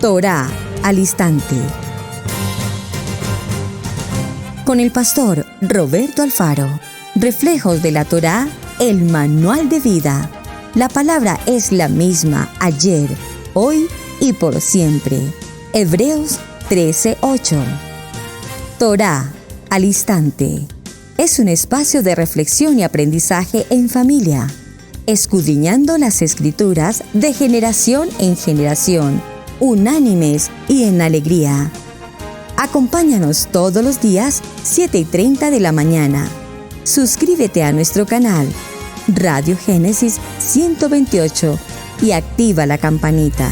Torá al instante. Con el pastor Roberto Alfaro. Reflejos de la Torá, el manual de vida. La palabra es la misma ayer, hoy y por siempre. Hebreos 13:8. Torá al instante. Es un espacio de reflexión y aprendizaje en familia, escudriñando las Escrituras de generación en generación, unánimes y en alegría. Acompáñanos todos los días, 7:30 de la mañana. Suscríbete a nuestro canal, Radio Génesis 128, y activa la campanita.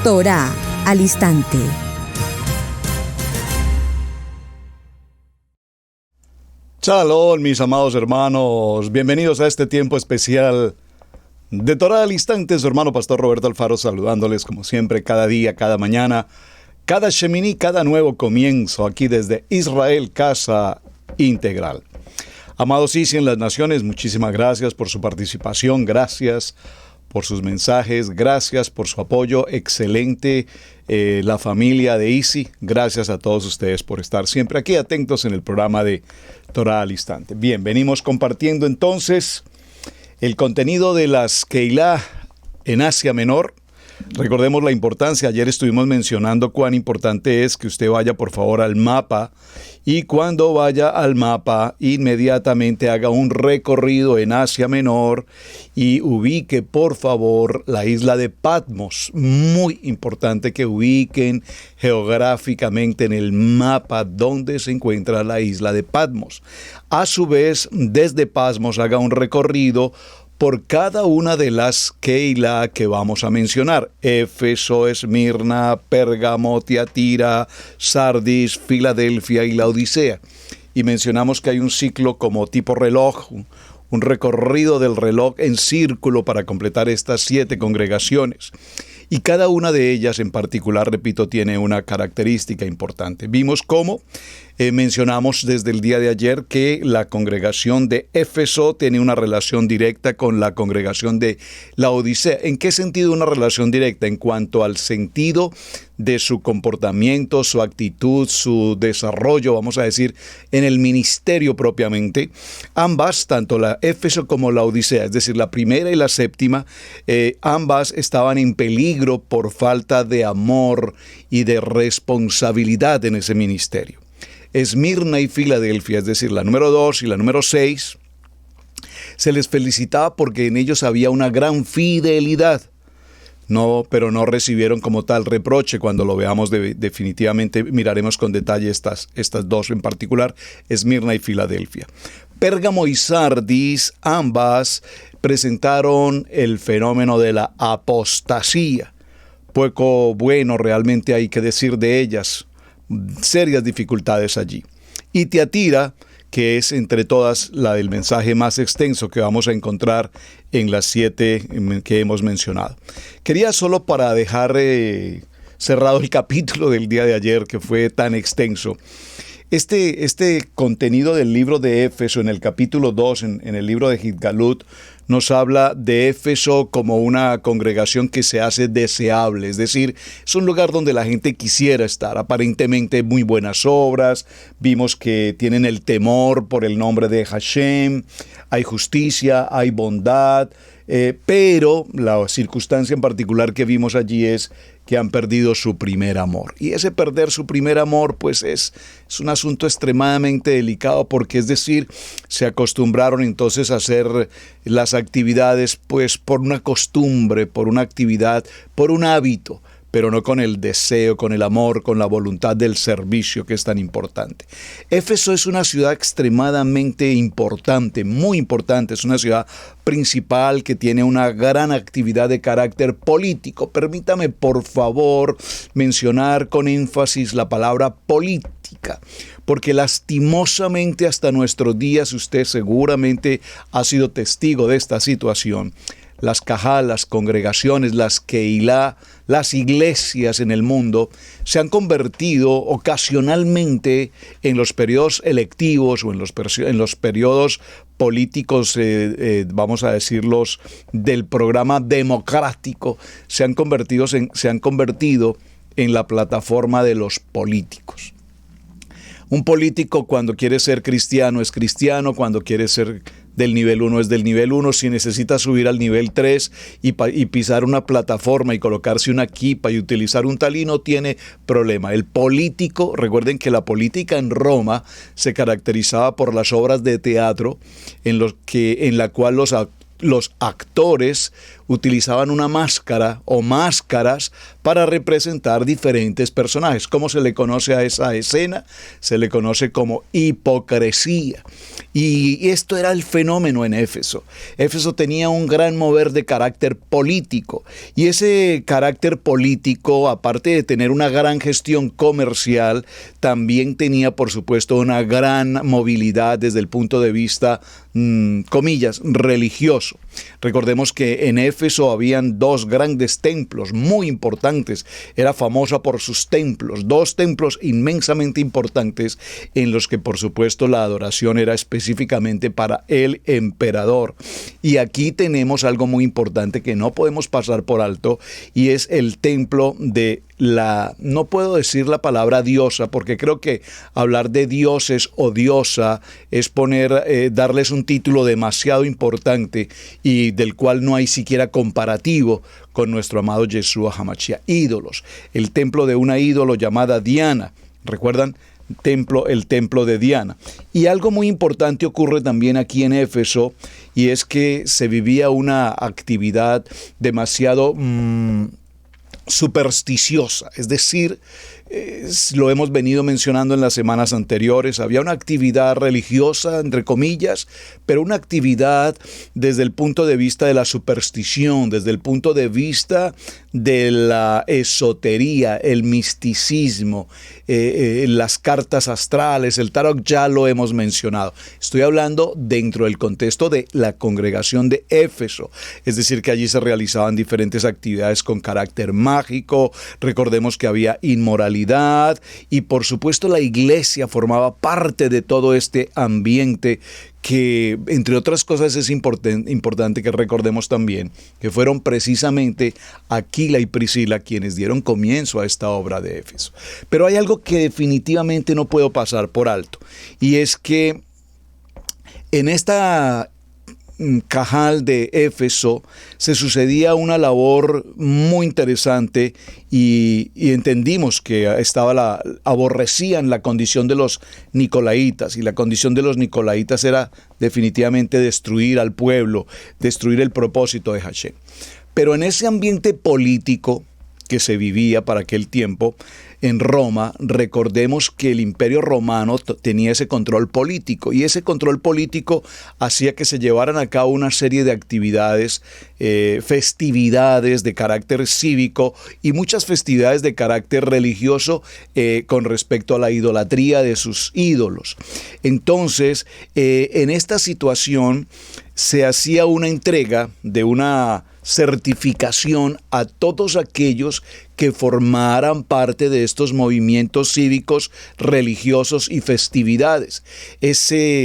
Torá al instante. Shalom, mis amados hermanos. Bienvenidos a este tiempo especial de Torá al instante. Su hermano pastor Roberto Alfaro saludándoles como siempre, cada día, cada mañana, cada Shemini, cada nuevo comienzo aquí desde Israel, Casa Integral. Amados Isi en las naciones, muchísimas gracias por su participación, gracias por sus mensajes, gracias por su apoyo, excelente la familia de Isi, gracias a todos ustedes por estar siempre aquí atentos en el programa de Torá al instante. Bien, venimos compartiendo entonces el contenido de las Keilah en Asia Menor. Recordemos la importancia, ayer estuvimos mencionando cuán importante es que usted vaya por favor al mapa, y cuando vaya al mapa inmediatamente haga un recorrido en Asia Menor y ubique por favor la isla de Patmos. Muy importante que ubiquen geográficamente en el mapa donde se encuentra la isla de Patmos. A su vez, desde Patmos haga un recorrido por cada una de las Keilah que vamos a mencionar: Éfeso, Esmirna, Pérgamo, Tiatira, Sardis, Filadelfia y la Odisea. Y mencionamos que hay un ciclo como tipo reloj, un recorrido del reloj en círculo para completar estas 7 congregaciones. Y cada una de ellas en particular, repito, tiene una característica importante. Vimos cómo mencionamos desde el día de ayer que la congregación de Éfeso tiene una relación directa con la congregación de la Odisea. ¿En qué sentido una relación directa? En cuanto al sentido de su comportamiento, su actitud, su desarrollo, vamos a decir, en el ministerio propiamente. Ambas, tanto la Éfeso como la Odisea, es decir, la primera y la séptima, ambas estaban en peligro por falta de amor y de responsabilidad en ese ministerio. Esmirna y Filadelfia, es decir, la número 2 y la número 6, se les felicitaba porque en ellos había una gran fidelidad. No, pero no recibieron como tal reproche. Cuando lo veamos definitivamente miraremos con detalle estas dos en particular, Esmirna y Filadelfia. Pérgamo y Sardis, ambas presentaron el fenómeno de la apostasía. Poco bueno realmente hay que decir de ellas. Serias dificultades allí. Y Tiatira, que es entre todas la del mensaje más extenso que vamos a encontrar en las 7 que hemos mencionado. Quería solo para dejar cerrado el capítulo del día de ayer, que fue tan extenso, este contenido del libro de Éfeso en el capítulo 2, en el libro de Gitgalut, nos habla de Éfeso como una congregación que se hace deseable, es decir, es un lugar donde la gente quisiera estar, aparentemente muy buenas obras, vimos que tienen el temor por el nombre de Hashem, hay justicia, hay bondad, pero la circunstancia en particular que vimos allí es que han perdido su primer amor. Y ese perder su primer amor, pues es un asunto extremadamente delicado, porque es decir, se acostumbraron entonces a hacer las actividades pues por una costumbre, por una actividad, por un hábito, pero no con el deseo, con el amor, con la voluntad del servicio que es tan importante. Éfeso es una ciudad extremadamente importante, muy importante, es una ciudad principal que tiene una gran actividad de carácter político. Permítame, por favor, mencionar con énfasis la palabra política, porque lastimosamente hasta nuestros días, usted seguramente ha sido testigo de esta situación, las Cajal, las congregaciones, las Keilah, las iglesias en el mundo se han convertido ocasionalmente en los periodos electivos o en los periodos políticos, vamos a decirlos, del programa democrático, se han convertido en la plataforma de los políticos. Un político cuando quiere ser cristiano es cristiano, cuando quiere ser del nivel 1 es del nivel 1, si necesita subir al nivel 3 y pisar una plataforma y colocarse una kipa y utilizar un talí, no tiene problema. El político, recuerden que la política en Roma se caracterizaba por las obras de teatro en la cual los actores utilizaban una máscara o máscaras para representar diferentes personajes. ¿Cómo se le conoce a esa escena? Se le conoce como hipocresía. Y esto era el fenómeno en Éfeso. Éfeso tenía un gran mover de carácter político. Y ese carácter político, aparte de tener una gran gestión comercial, también tenía, por supuesto, una gran movilidad desde el punto de vista, comillas, religioso. Recordemos que en Éfeso habían dos grandes templos muy importantes. Era famosa por sus templos, dos templos inmensamente importantes en los que, por supuesto, la adoración era específicamente para el emperador. Y aquí tenemos algo muy importante que no podemos pasar por alto, y es el templo de no puedo decir la palabra diosa, porque creo que hablar de dioses o diosa es darles un título demasiado importante y del cual no hay siquiera comparativo con nuestro amado Yeshua Hamashiach. Ídolos. El templo de una ídolo llamada Diana. ¿Recuerdan? El templo de Diana. Y algo muy importante ocurre también aquí en Éfeso, y es que se vivía una actividad demasiado supersticiosa, es decir, lo hemos venido mencionando en las semanas anteriores, había una actividad religiosa, entre comillas, pero una actividad desde el punto de vista de la superstición, desde el punto de vista de la esotería, el misticismo, las cartas astrales, el tarot, ya lo hemos mencionado. Estoy hablando dentro del contexto de la congregación de Éfeso, es decir, que allí se realizaban diferentes actividades con carácter mágico. Recordemos que había inmoralidad y, por supuesto, la iglesia formaba parte de todo este ambiente que, entre otras cosas, es importante que recordemos también que fueron precisamente Aquila y Priscila quienes dieron comienzo a esta obra de Éfeso. Pero hay algo que definitivamente no puedo pasar por alto, y es que en esta Cajal de Éfeso se sucedía una labor muy interesante y entendimos que aborrecían la condición de los nicolaitas, y la condición de los nicolaitas era definitivamente destruir al pueblo, destruir el propósito de Hashem. Pero en ese ambiente político que se vivía para aquel tiempo en Roma, recordemos que el Imperio Romano tenía ese control político, y ese control político hacía que se llevaran a cabo una serie de actividades, festividades de carácter cívico y muchas festividades de carácter religioso con respecto a la idolatría de sus ídolos. Entonces, en esta situación se hacía una entrega de una certificación a todos aquellos que formaran parte de estos movimientos cívicos, religiosos y festividades.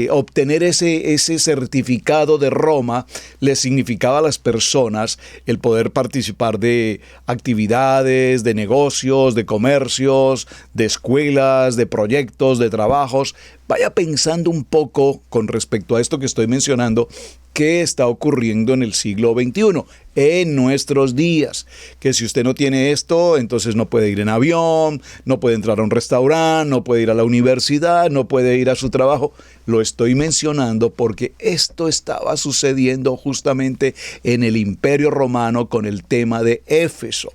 Obtener ese certificado de Roma les significaba a las personas el poder participar de actividades, de negocios, de comercios, de escuelas, de proyectos, de trabajos. Vaya pensando un poco con respecto a esto que estoy mencionando, qué está ocurriendo en el siglo XXI, en nuestros días, que si usted no tiene esto, entonces no puede ir en avión, no puede entrar a un restaurante, no puede ir a la universidad, no puede ir a su trabajo. Lo estoy mencionando porque esto estaba sucediendo justamente en el Imperio Romano con el tema de Éfeso.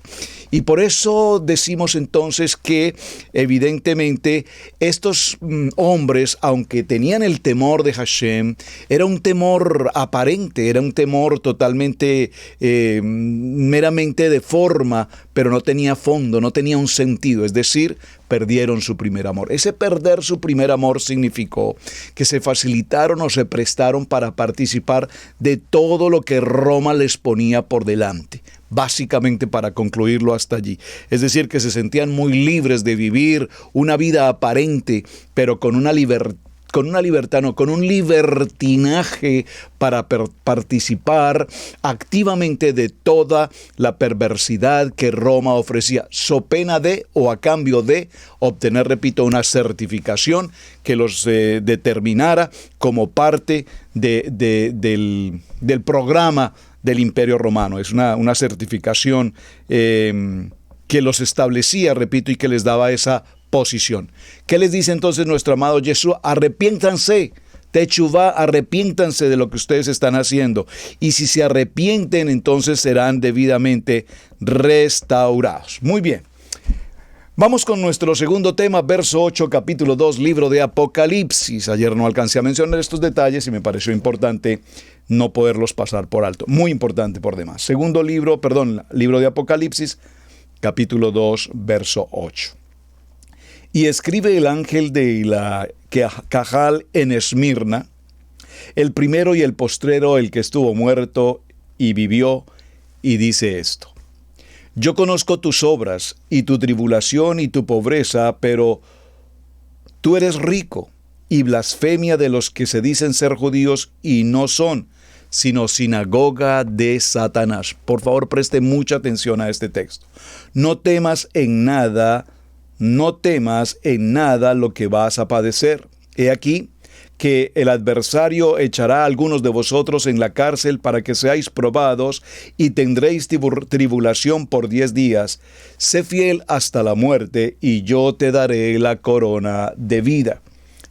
Y por eso decimos entonces que evidentemente estos hombres, aunque tenían el temor de Hashem, era un temor aparente, era un temor totalmente meramente de forma, pero no tenía fondo, no tenía un sentido, es decir, perdieron su primer amor. Ese perder su primer amor significó que se facilitaron o se prestaron para participar de todo lo que Roma les ponía por delante. Básicamente, para concluirlo hasta allí. Es decir, que se sentían muy libres de vivir una vida aparente, pero con un libertinaje para participar activamente de toda la perversidad que Roma ofrecía, so pena de o a cambio de obtener, repito, una certificación que los determinara como parte del programa del Imperio Romano. Es una certificación que los establecía, repito, y que les daba esa posición. ¿Qué les dice entonces nuestro amado Yeshua? Arrepiéntanse, techuvá, arrepiéntanse de lo que ustedes están haciendo. Y si se arrepienten, entonces serán debidamente restaurados. Muy bien. Vamos con nuestro segundo tema, verso 8, capítulo 2, libro de Apocalipsis. Ayer no alcancé a mencionar estos detalles y me pareció importante no poderlos pasar por alto. Muy importante por demás. Libro de Apocalipsis, capítulo 2, verso 8. Y escribe el ángel de la Cajal en Esmirna, el primero y el postrero, el que estuvo muerto y vivió, y dice esto: yo conozco tus obras y tu tribulación y tu pobreza, pero tú eres rico, y blasfemia de los que se dicen ser judíos y no son, sino sinagoga de Satanás. Por favor, preste mucha atención a este texto. No temas en nada lo que vas a padecer. He aquí que el adversario echará a algunos de vosotros en la cárcel para que seáis probados y tendréis tribulación por 10 días. Sé fiel hasta la muerte y yo te daré la corona de vida.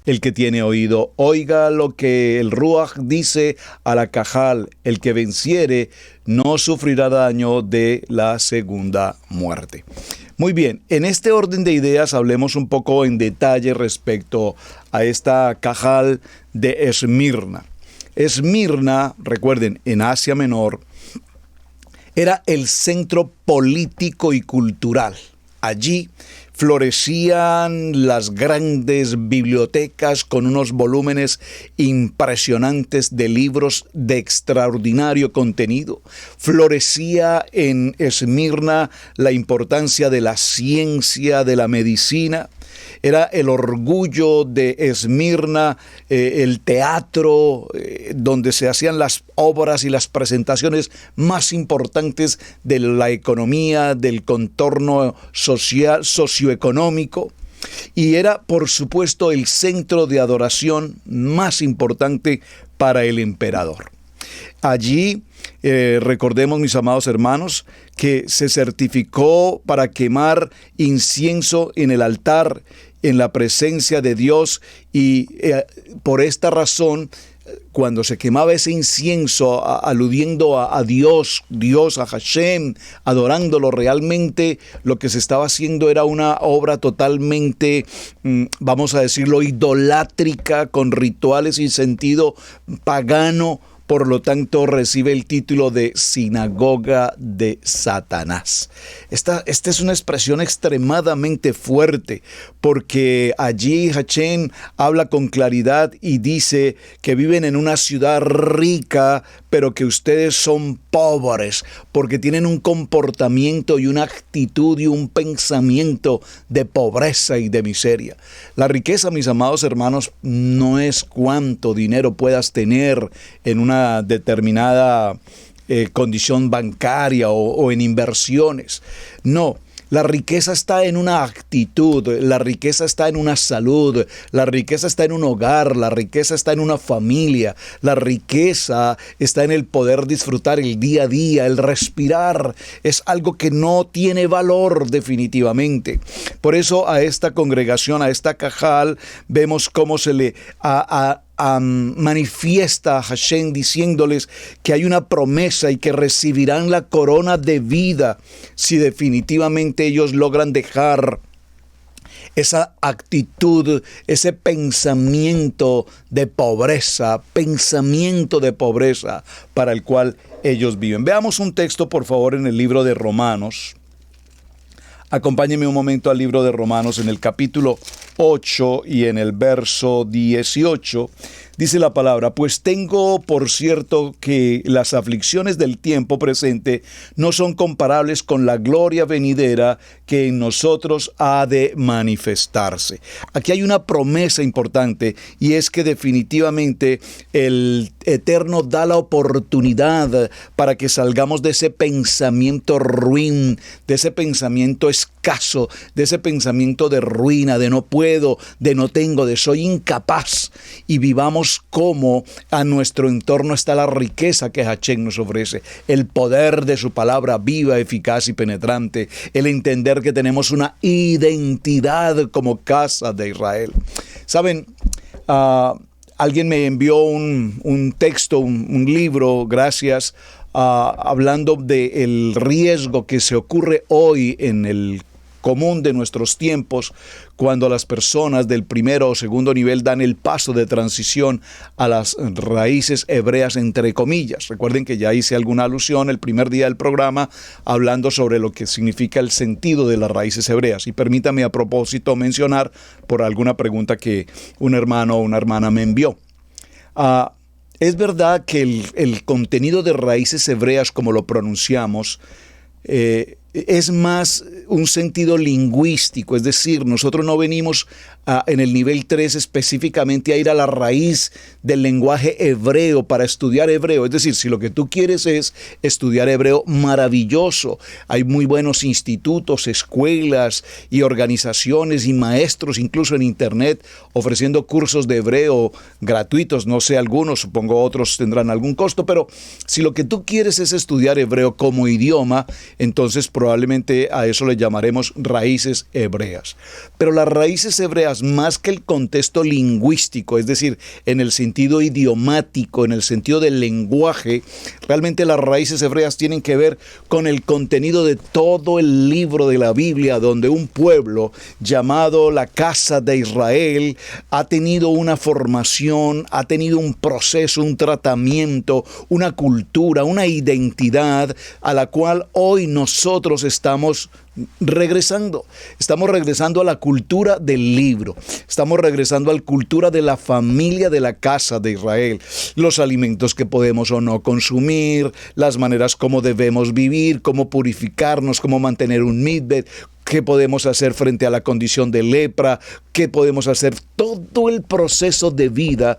El que tiene oído, oiga lo que el Ruach dice a la Cajal. El que venciere no sufrirá daño de la segunda muerte. Muy bien, en este orden de ideas hablemos un poco en detalle respecto a esta Cajal de Esmirna. Esmirna, recuerden, en Asia Menor, era el centro político y cultural. Allí florecían las grandes bibliotecas con unos volúmenes impresionantes de libros de extraordinario contenido. Florecía en Esmirna la importancia de la ciencia, de la medicina. Era el orgullo de Esmirna, el teatro donde se hacían las obras y las presentaciones más importantes de la economía, del contorno social, socioeconómico. Y era, por supuesto, el centro de adoración más importante para el emperador. Allí, recordemos, mis amados hermanos, que se certificó para quemar incienso en el altar, en la presencia de Dios, y por esta razón, cuando se quemaba ese incienso aludiendo a Dios, a Hashem, adorándolo realmente, lo que se estaba haciendo era una obra totalmente, vamos a decirlo, idolátrica, con rituales y sentido pagano. Por lo tanto, recibe el título de sinagoga de Satanás. Esta es una expresión extremadamente fuerte, porque allí Hashem habla con claridad y dice que viven en una ciudad rica, pero que ustedes son pobres, porque tienen un comportamiento y una actitud y un pensamiento de pobreza y de miseria. La riqueza, mis amados hermanos, no es cuánto dinero puedas tener en una determinada condición bancaria o en inversiones. No, la riqueza está en una actitud, la riqueza está en una salud, la riqueza está en un hogar, la riqueza está en una familia, la riqueza está en el poder disfrutar el día a día, el respirar. Es algo que no tiene valor definitivamente. Por eso a esta congregación, a esta Cajal, vemos cómo se le manifiesta a Hashem diciéndoles que hay una promesa y que recibirán la corona de vida si definitivamente ellos logran dejar esa actitud, ese pensamiento de pobreza para el cual ellos viven. Veamos un texto, por favor, en el libro de Romanos. Acompáñenme un momento al libro de Romanos en el capítulo 8 y en el verso 18. Dice la palabra: pues tengo por cierto que las aflicciones del tiempo presente no son comparables con la gloria venidera que en nosotros ha de manifestarse. Aquí hay una promesa importante, y es que definitivamente el Eterno da la oportunidad para que salgamos de ese pensamiento ruin, de ese pensamiento escaso, de ese pensamiento de ruina, de no puedo, de no tengo, de soy incapaz, y vivamos como a nuestro entorno está la riqueza que Hashem nos ofrece, el poder de su palabra viva, eficaz y penetrante, el entender que tenemos una identidad como casa de Israel. Saben, alguien me envió un texto, un libro, gracias, hablando del riesgo que se ocurre hoy en el común de nuestros tiempos, cuando las personas del primero o segundo nivel dan el paso de transición a las raíces hebreas, entre comillas. Recuerden que ya hice alguna alusión el primer día del programa hablando sobre lo que significa el sentido de las raíces hebreas. Y permítame a propósito mencionar por alguna pregunta que un hermano o una hermana me envió. Es verdad que el contenido de raíces hebreas, como lo pronunciamos, es más un sentido lingüístico, es decir, nosotros no venimos en el nivel 3 específicamente a ir a la raíz del lenguaje hebreo para estudiar hebreo. Es decir, si lo que tú quieres es estudiar hebreo, maravilloso. Hay muy buenos institutos, escuelas y organizaciones y maestros, incluso en internet, ofreciendo cursos de hebreo gratuitos. No sé, algunos, supongo otros tendrán algún costo, pero si lo que tú quieres es estudiar hebreo como idioma, entonces probablemente a eso le llamaremos raíces hebreas. Pero las raíces hebreas, más que el contexto lingüístico, es decir, en el sentido idiomático, en el sentido del lenguaje, realmente las raíces hebreas tienen que ver con el contenido de todo el libro de la Biblia, donde un pueblo llamado la casa de Israel ha tenido una formación, ha tenido un proceso, un tratamiento, una cultura, una identidad a la cual hoy nosotros estamos regresando. Estamos regresando a la cultura del libro. Estamos regresando a la cultura de la familia de la casa de Israel. Los alimentos que podemos o no consumir, las maneras como debemos vivir, cómo purificarnos, cómo mantener un mikveh, qué podemos hacer frente a la condición de lepra, qué podemos hacer, todo el proceso de vida.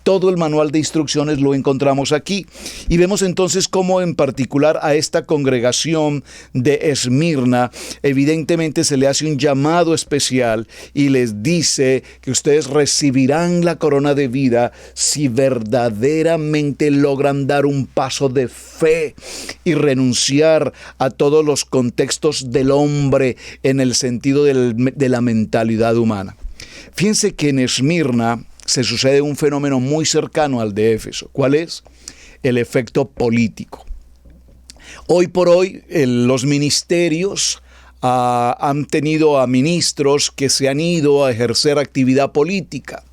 Todo el manual de instrucciones lo encontramos aquí, y vemos entonces cómo en particular a esta congregación de Esmirna evidentemente se le hace un llamado especial y les dice que ustedes recibirán la corona de vida si verdaderamente logran dar un paso de fe y renunciar a todos los contextos del hombre en el sentido de la mentalidad humana. Fíjense que en Esmirna se sucede un fenómeno muy cercano al de Éfeso. ¿Cuál es? El efecto político. Hoy por hoy los ministerios han tenido a ministros que se han ido a ejercer actividad política,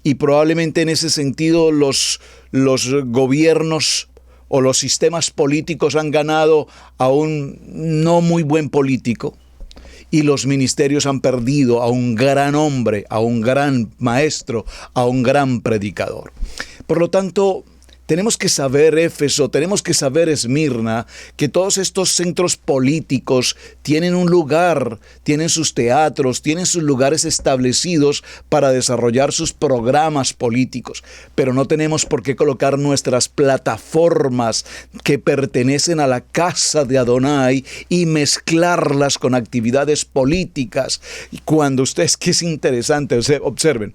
y probablemente en ese sentido los gobiernos o los sistemas políticos han ganado a un no muy buen político, y los ministerios han perdido a un gran hombre, a un gran maestro, a un gran predicador. Por lo tanto, tenemos que saber, Éfeso, tenemos que saber, Esmirna, que todos estos centros políticos tienen un lugar, tienen sus teatros, tienen sus lugares establecidos para desarrollar sus programas políticos. Pero no tenemos por qué colocar nuestras plataformas que pertenecen a la casa de Adonai y mezclarlas con actividades políticas. Cuando ustedes, que es interesante, observen,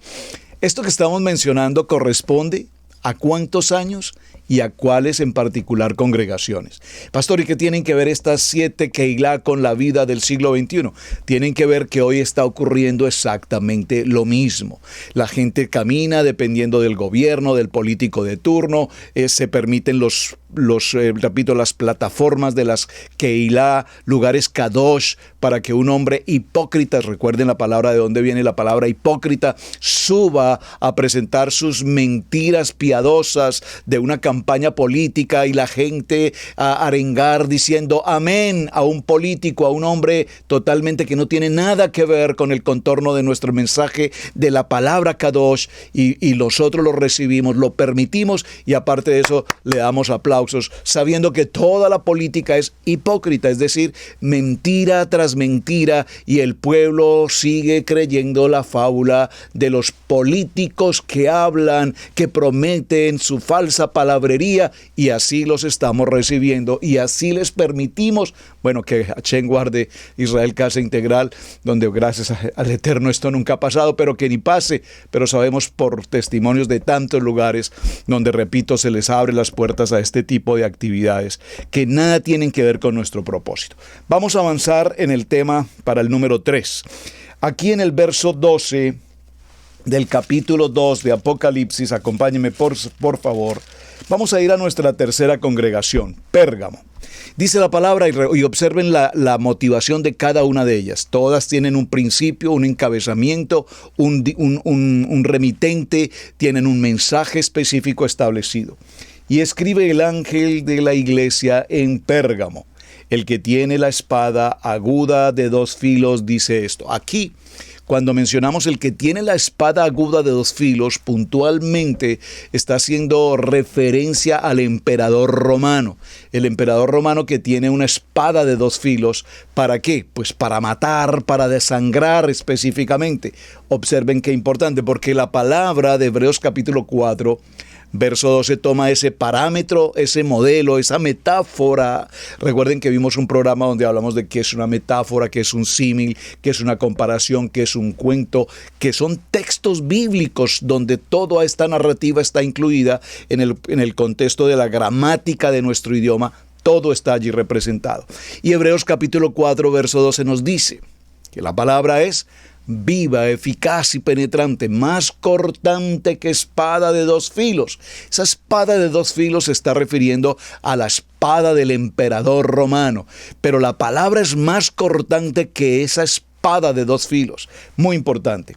esto que estamos mencionando corresponde ¿a cuántos años? y a cuáles en particular congregaciones. Pastor, ¿y qué tienen que ver estas 7 Keilah con la vida del siglo XXI? Tienen que ver que hoy está ocurriendo exactamente lo mismo. La gente camina dependiendo del gobierno, del político de turno, se permiten las plataformas de las Keilah, lugares kadosh, para que un hombre hipócrita, recuerden la palabra de dónde viene la palabra hipócrita, suba a presentar sus mentiras piadosas de una campaña política y la gente a arengar diciendo amén a un político, a un hombre totalmente que no tiene nada que ver con el contorno de nuestro mensaje de la palabra kadosh, y nosotros lo recibimos, lo permitimos, y aparte de eso le damos aplausos, sabiendo que toda la política es hipócrita, es decir, mentira tras mentira, y el pueblo sigue creyendo la fábula de los políticos que hablan, que prometen su falsa palabrería, y así los estamos recibiendo, y así les permitimos, bueno, que Hashem guarde Israel Casa Integral, donde gracias al Eterno esto nunca ha pasado, pero que ni pase, pero sabemos por testimonios de tantos lugares donde, repito, se les abre las puertas a este tipo de actividades que nada tienen que ver con nuestro propósito. Vamos a avanzar en el tema para el número 3. Aquí en el verso 12 del capítulo 2 de Apocalipsis, acompáñenme por favor, vamos a ir a nuestra tercera congregación, Pérgamo. Dice la palabra, y observen la motivación de cada una de ellas. Todas tienen un principio, un encabezamiento, un remitente, tienen un mensaje específico establecido. Y escribe el ángel de la iglesia en Pérgamo: el que tiene la espada aguda de 2 filos dice esto. Aquí, cuando mencionamos el que tiene la espada aguda de 2 filos, puntualmente está haciendo referencia al emperador romano. El emperador romano que tiene una espada de 2 filos. ¿Para qué? Pues para matar, para desangrar específicamente. Observen qué importante, porque la palabra de Hebreos capítulo 4, verso 12 toma ese parámetro, ese modelo, esa metáfora. Recuerden que vimos un programa donde hablamos de qué es una metáfora, qué es un símil, qué es una comparación, qué es un cuento, que son textos bíblicos donde toda esta narrativa está incluida en el contexto de la gramática de nuestro idioma. Todo está allí representado. Y Hebreos capítulo 4, verso 12 nos dice que la palabra es viva, eficaz y penetrante, más cortante que espada de 2 filos. Esa espada de 2 filos se está refiriendo a la espada del emperador romano, pero la palabra es más cortante que esa espada de 2 filos. Muy importante.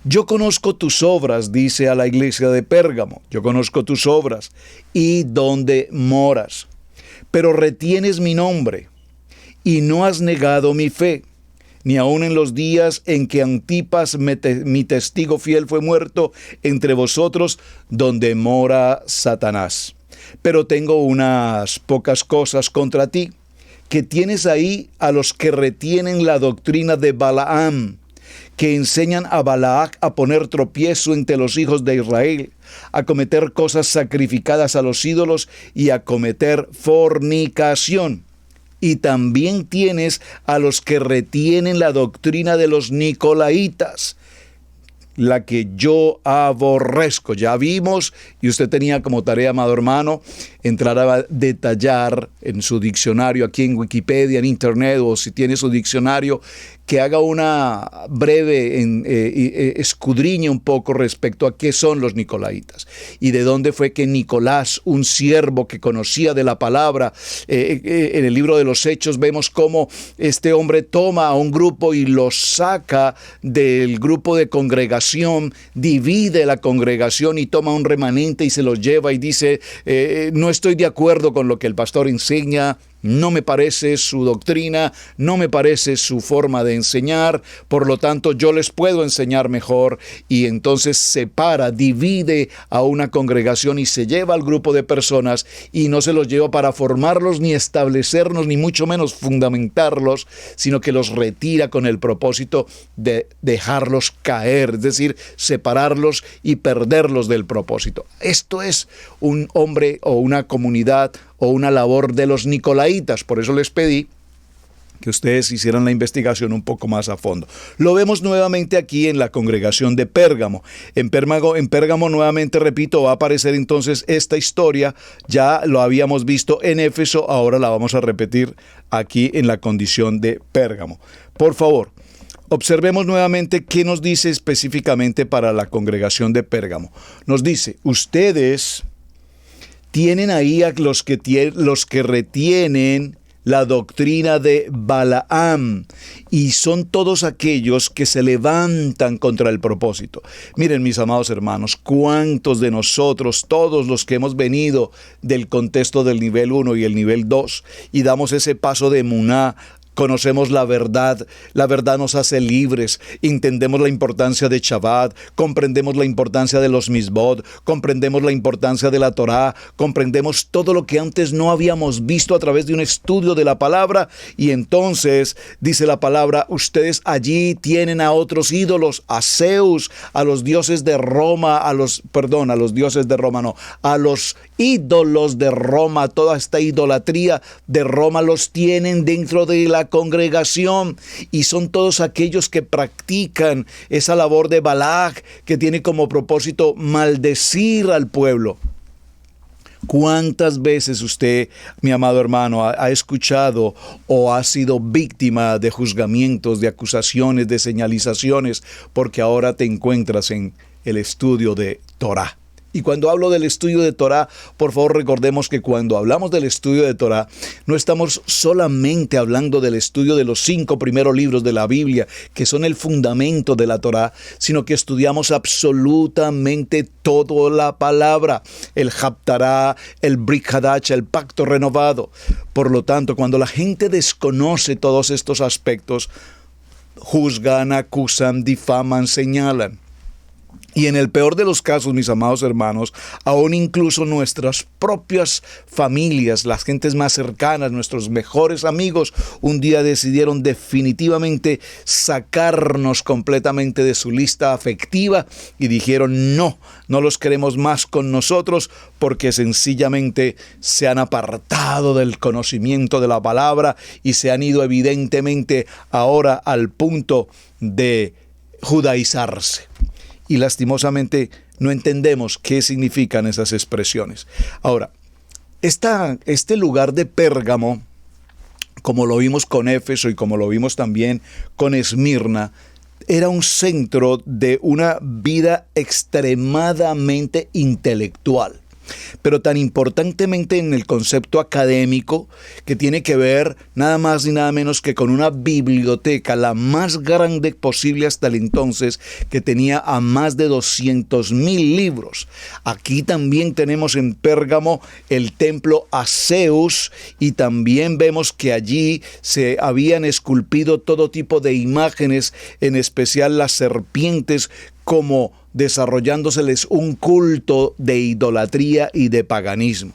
Yo conozco tus obras, dice a la iglesia de Pérgamo. Yo conozco tus obras y dónde moras, pero retienes mi nombre y no has negado mi fe, ni aun en los días en que Antipas, mi testigo fiel, fue muerto entre vosotros, donde mora Satanás. Pero tengo unas pocas cosas contra ti, que tienes ahí a los que retienen la doctrina de Balaam, que enseñan a Balac a poner tropiezo entre los hijos de Israel, a cometer cosas sacrificadas a los ídolos y a cometer fornicación. Y también tienes a los que retienen la doctrina de los Nicolaitas, la que yo aborrezco. Ya vimos, y usted tenía como tarea, amado hermano, entrar a detallar en su diccionario, aquí en Wikipedia, en Internet, o si tiene su diccionario, que haga una breve escudriña un poco respecto a qué son los Nicolaitas y de dónde fue que Nicolás, un siervo que conocía de la palabra, en el libro de los Hechos vemos cómo este hombre toma a un grupo y los saca del grupo de congregación, divide la congregación y toma un remanente y se los lleva y dice, no estoy de acuerdo con lo que el pastor enseña, no me parece su doctrina, no me parece su forma de enseñar, por lo tanto yo les puedo enseñar mejor, y entonces separa, divide a una congregación y se lleva al grupo de personas y no se los lleva para formarlos ni establecernos ni mucho menos fundamentarlos, sino que los retira con el propósito de dejarlos caer, es decir, separarlos y perderlos del propósito. Esto es un hombre o una comunidad o una labor de los Nicolaitas. Por eso les pedí que ustedes hicieran la investigación un poco más a fondo. Lo vemos nuevamente aquí en la congregación de Pérgamo. En Pérgamo nuevamente, repito, va a aparecer entonces esta historia. Ya lo habíamos visto en Éfeso, ahora la vamos a repetir aquí en la condición de Pérgamo. Por favor, observemos nuevamente qué nos dice específicamente para la congregación de Pérgamo. Nos dice, ustedes tienen ahí a los que retienen la doctrina de Balaam, y son todos aquellos que se levantan contra el propósito. Miren, mis amados hermanos, cuántos de nosotros, todos los que hemos venido del contexto del nivel 1 y el nivel 2, y damos ese paso de emuná, conocemos la verdad nos hace libres, entendemos la importancia de Shabbat, comprendemos la importancia de los Mizbot, comprendemos la importancia de la Torá, comprendemos todo lo que antes no habíamos visto a través de un estudio de la palabra, y entonces dice la palabra, ustedes allí tienen a otros ídolos, a Zeus, a los dioses de Roma, a los ídolos de Roma, toda esta idolatría de Roma los tienen dentro de la congregación, y son todos aquellos que practican esa labor de Balac, que tiene como propósito maldecir al pueblo. ¿Cuántas veces usted, mi amado hermano, ha escuchado o ha sido víctima de juzgamientos, de acusaciones, de señalizaciones, porque ahora te encuentras en el estudio de Torá? Y cuando hablo del estudio de Torá, por favor recordemos que cuando hablamos del estudio de Torá, no estamos solamente hablando del estudio de los 5 primeros libros de la Biblia, que son el fundamento de la Torá, sino que estudiamos absolutamente toda la palabra, el Haftará, el Brit Hadach, el pacto renovado. Por lo tanto, cuando la gente desconoce todos estos aspectos, juzgan, acusan, difaman, señalan. Y en el peor de los casos, mis amados hermanos, aún incluso nuestras propias familias, las gentes más cercanas, nuestros mejores amigos, un día decidieron definitivamente sacarnos completamente de su lista afectiva y dijeron no los queremos más con nosotros, porque sencillamente se han apartado del conocimiento de la palabra y se han ido evidentemente ahora al punto de judaizarse. Y lastimosamente no entendemos qué significan esas expresiones. Ahora, este lugar de Pérgamo, como lo vimos con Éfeso y como lo vimos también con Esmirna, era un centro de una vida extremadamente intelectual, pero tan importantemente en el concepto académico, que tiene que ver nada más ni nada menos que con una biblioteca, la más grande posible hasta el entonces, que tenía a más de 200,000 libros. Aquí también tenemos en Pérgamo el templo a Zeus, y también vemos que allí se habían esculpido todo tipo de imágenes, en especial las serpientes, como desarrollándoseles un culto de idolatría y de paganismo.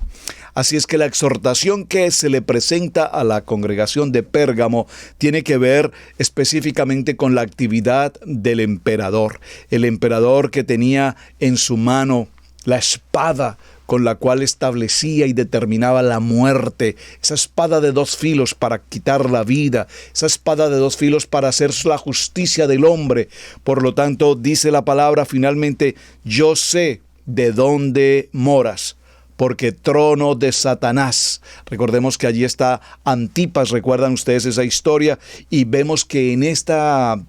Así es que la exhortación que se le presenta a la congregación de Pérgamo tiene que ver específicamente con la actividad del emperador. El emperador que tenía en su mano la espada con la cual establecía y determinaba la muerte, esa espada de 2 filos para quitar la vida, esa espada de 2 filos para hacer la justicia del hombre. Por lo tanto, dice la palabra finalmente, yo sé de dónde moras, porque trono de Satanás. Recordemos que allí está Antipas, recuerdan ustedes esa historia, y vemos que en esta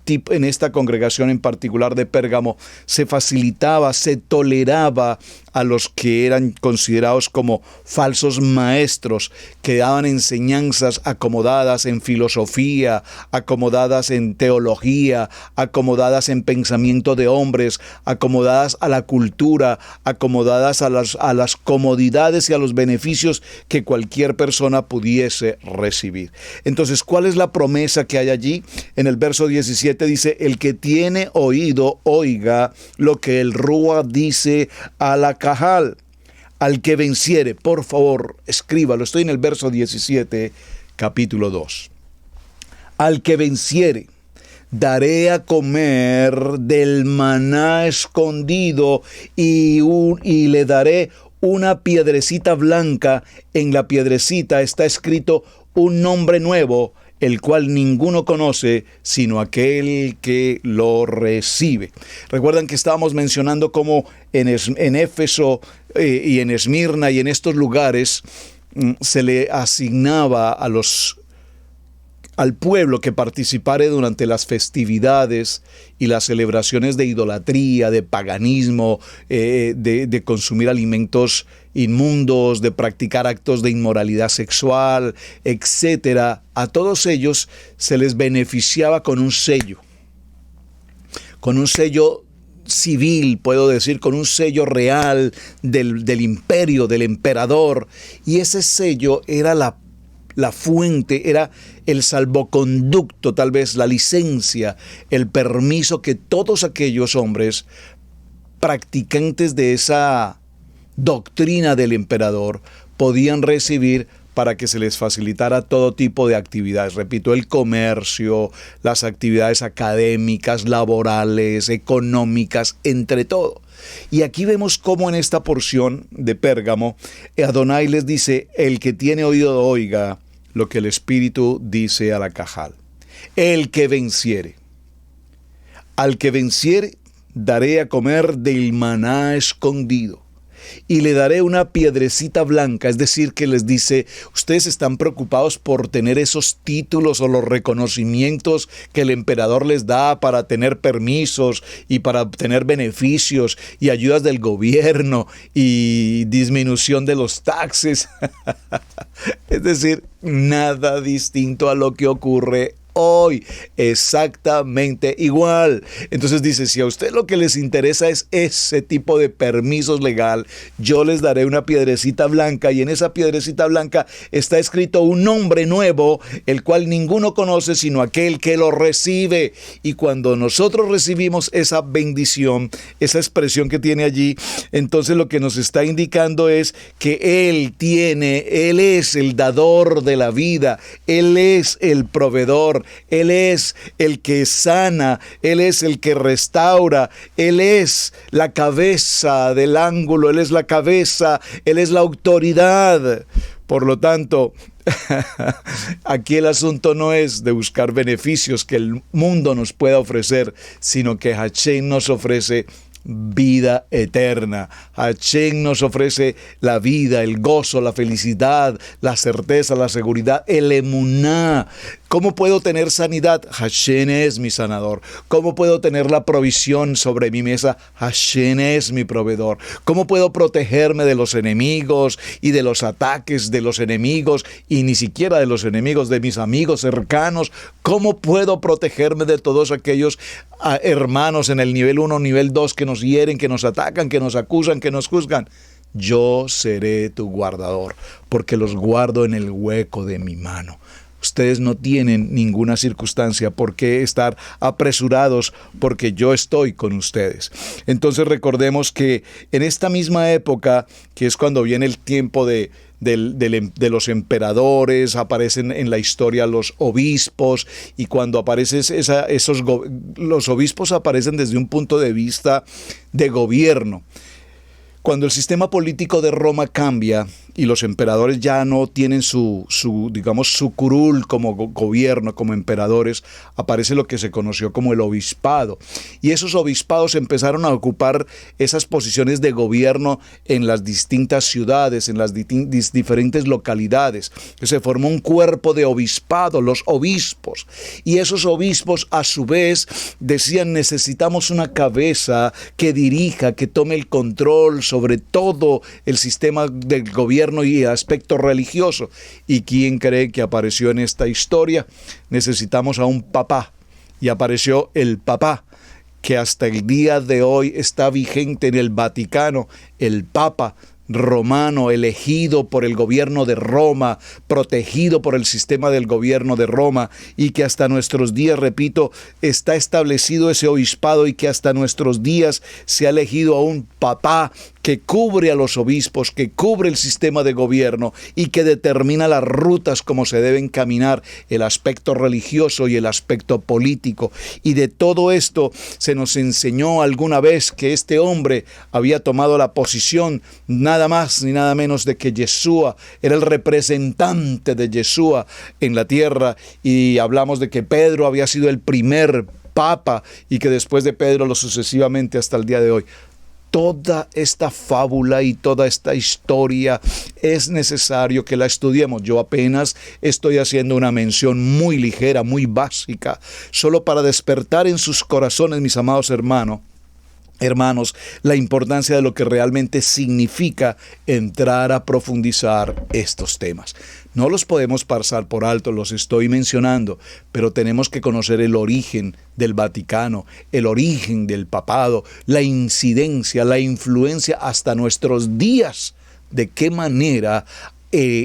congregación en particular de Pérgamo se facilitaba, se toleraba a los que eran considerados como falsos maestros, que daban enseñanzas acomodadas en filosofía, acomodadas en teología, acomodadas en pensamiento de hombres, acomodadas a la cultura, acomodadas a las comodidades y a los beneficios que cualquier persona pudiese recibir. Entonces, ¿cuál es la promesa que hay allí? En el verso 17 dice, el que tiene oído, oiga lo que el Rúa dice a la Cajal. Al que venciere, por favor, escríbalo. Estoy en el verso 17, capítulo 2. Al que venciere, daré a comer del maná escondido y le daré una piedrecita blanca. En la piedrecita está escrito un nombre nuevo, el cual ninguno conoce sino aquel que lo recibe. Recuerdan que estábamos mencionando cómo en Éfeso y en Esmirna y en estos lugares se le asignaba al pueblo que participare durante las festividades y las celebraciones de idolatría, de paganismo, de consumir alimentos inmundos, de practicar actos de inmoralidad sexual, etc. A todos ellos se les beneficiaba con un sello civil, puedo decir, con un sello real del imperio, del emperador, y ese sello era la fuente, era el salvoconducto, tal vez la licencia, el permiso que todos aquellos hombres practicantes de esa doctrina del emperador podían recibir para que se les facilitara todo tipo de actividades. Repito, el comercio, las actividades académicas, laborales, económicas, entre todo. Y aquí vemos cómo en esta porción de Pérgamo, Adonai les dice: el que tiene oído oiga lo que el Espíritu dice a la cajal. El que venciere. Al que venciere daré a comer del maná escondido, y le daré una piedrecita blanca. Es decir, que les dice: ustedes están preocupados por tener esos títulos o los reconocimientos que el emperador les da para tener permisos y para obtener beneficios y ayudas del gobierno y disminución de los taxes. Es decir, nada distinto a lo que ocurre hoy, exactamente igual. Entonces dice: si a usted lo que les interesa es ese tipo de permisos legal, yo les daré una piedrecita blanca, y en esa piedrecita blanca está escrito un nombre nuevo, el cual ninguno conoce sino aquel que lo recibe. Y cuando nosotros recibimos esa bendición, esa expresión que tiene allí, entonces lo que nos está indicando es que Él es el dador de la vida, Él es el proveedor, Él es el que sana, Él es el que restaura, Él es la cabeza del ángulo, Él es la cabeza, Él es la autoridad. Por lo tanto, aquí el asunto no es de buscar beneficios que el mundo nos pueda ofrecer, sino que Hashem nos ofrece vida eterna. Hashem nos ofrece la vida, el gozo, la felicidad, la certeza, la seguridad, el emuná. ¿Cómo puedo tener sanidad? Hashem es mi sanador. ¿Cómo puedo tener la provisión sobre mi mesa? Hashem es mi proveedor. ¿Cómo puedo protegerme de los enemigos y de los ataques de los enemigos, y ni siquiera de los enemigos de mis amigos cercanos? ¿Cómo puedo protegerme de todos aquellos hermanos en el nivel 1, nivel 2 que nos hieren, que nos atacan, que nos acusan, que nos juzgan? Yo seré tu guardador, porque los guardo en el hueco de mi mano. Ustedes no tienen ninguna circunstancia por qué estar apresurados, porque yo estoy con ustedes. Entonces recordemos que en esta misma época, que es cuando viene el tiempo de los emperadores, aparecen en la historia los obispos, y cuando aparecen los obispos aparecen desde un punto de vista de gobierno. Cuando el sistema político de Roma cambia y los emperadores ya no tienen su curul como gobierno, como emperadores, aparece lo que se conoció como el obispado. Y esos obispados empezaron a ocupar esas posiciones de gobierno en las distintas ciudades, en las diferentes localidades. Se formó un cuerpo de obispado, los obispos. Y esos obispos a su vez decían: necesitamos una cabeza que dirija, que tome el control sobre todo el sistema del gobierno y aspecto religioso. ¿Y quién cree que apareció en esta historia? Necesitamos a un papá, y apareció el papá, que hasta el día de hoy está vigente en el Vaticano, el Papa romano, elegido por el gobierno de Roma, protegido por el sistema del gobierno de Roma, y que hasta nuestros días, repito, está establecido ese obispado, y que hasta nuestros días se ha elegido a un papá que cubre a los obispos, que cubre el sistema de gobierno y que determina las rutas como se deben caminar, el aspecto religioso y el aspecto político. Y de todo esto se nos enseñó alguna vez que este hombre había tomado la posición nada más ni nada menos de que Yeshua era el representante de Yeshua en la tierra, y hablamos de que Pedro había sido el primer papa y que después de Pedro lo sucesivamente hasta el día de hoy. Toda esta fábula y toda esta historia es necesario que la estudiemos. Yo apenas estoy haciendo una mención muy ligera, muy básica, solo para despertar en sus corazones, mis amados hermanos, la importancia de lo que realmente significa entrar a profundizar estos temas. No los podemos pasar por alto, los estoy mencionando, pero tenemos que conocer el origen del Vaticano, el origen del papado, la incidencia, la influencia hasta nuestros días, de qué manera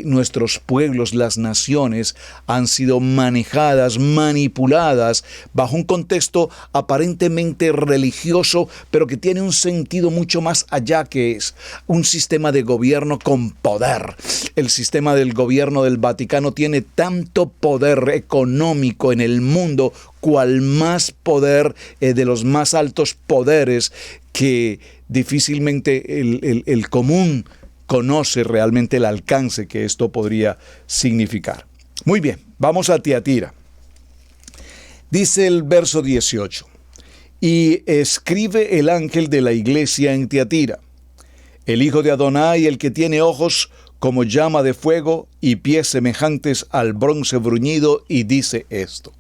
nuestros pueblos, las naciones, han sido manejadas, manipuladas bajo un contexto aparentemente religioso, pero que tiene un sentido mucho más allá, que es un sistema de gobierno con poder. El sistema del gobierno del Vaticano tiene tanto poder económico en el mundo, cual más poder de los más altos poderes, que difícilmente el común conoce realmente el alcance que esto podría significar. Muy bien, vamos a Tiatira. Dice el verso 18: y escribe el ángel de la iglesia en Tiatira, el hijo de Adonai, el que tiene ojos como llama de fuego y pies semejantes al bronce bruñido, y dice esto: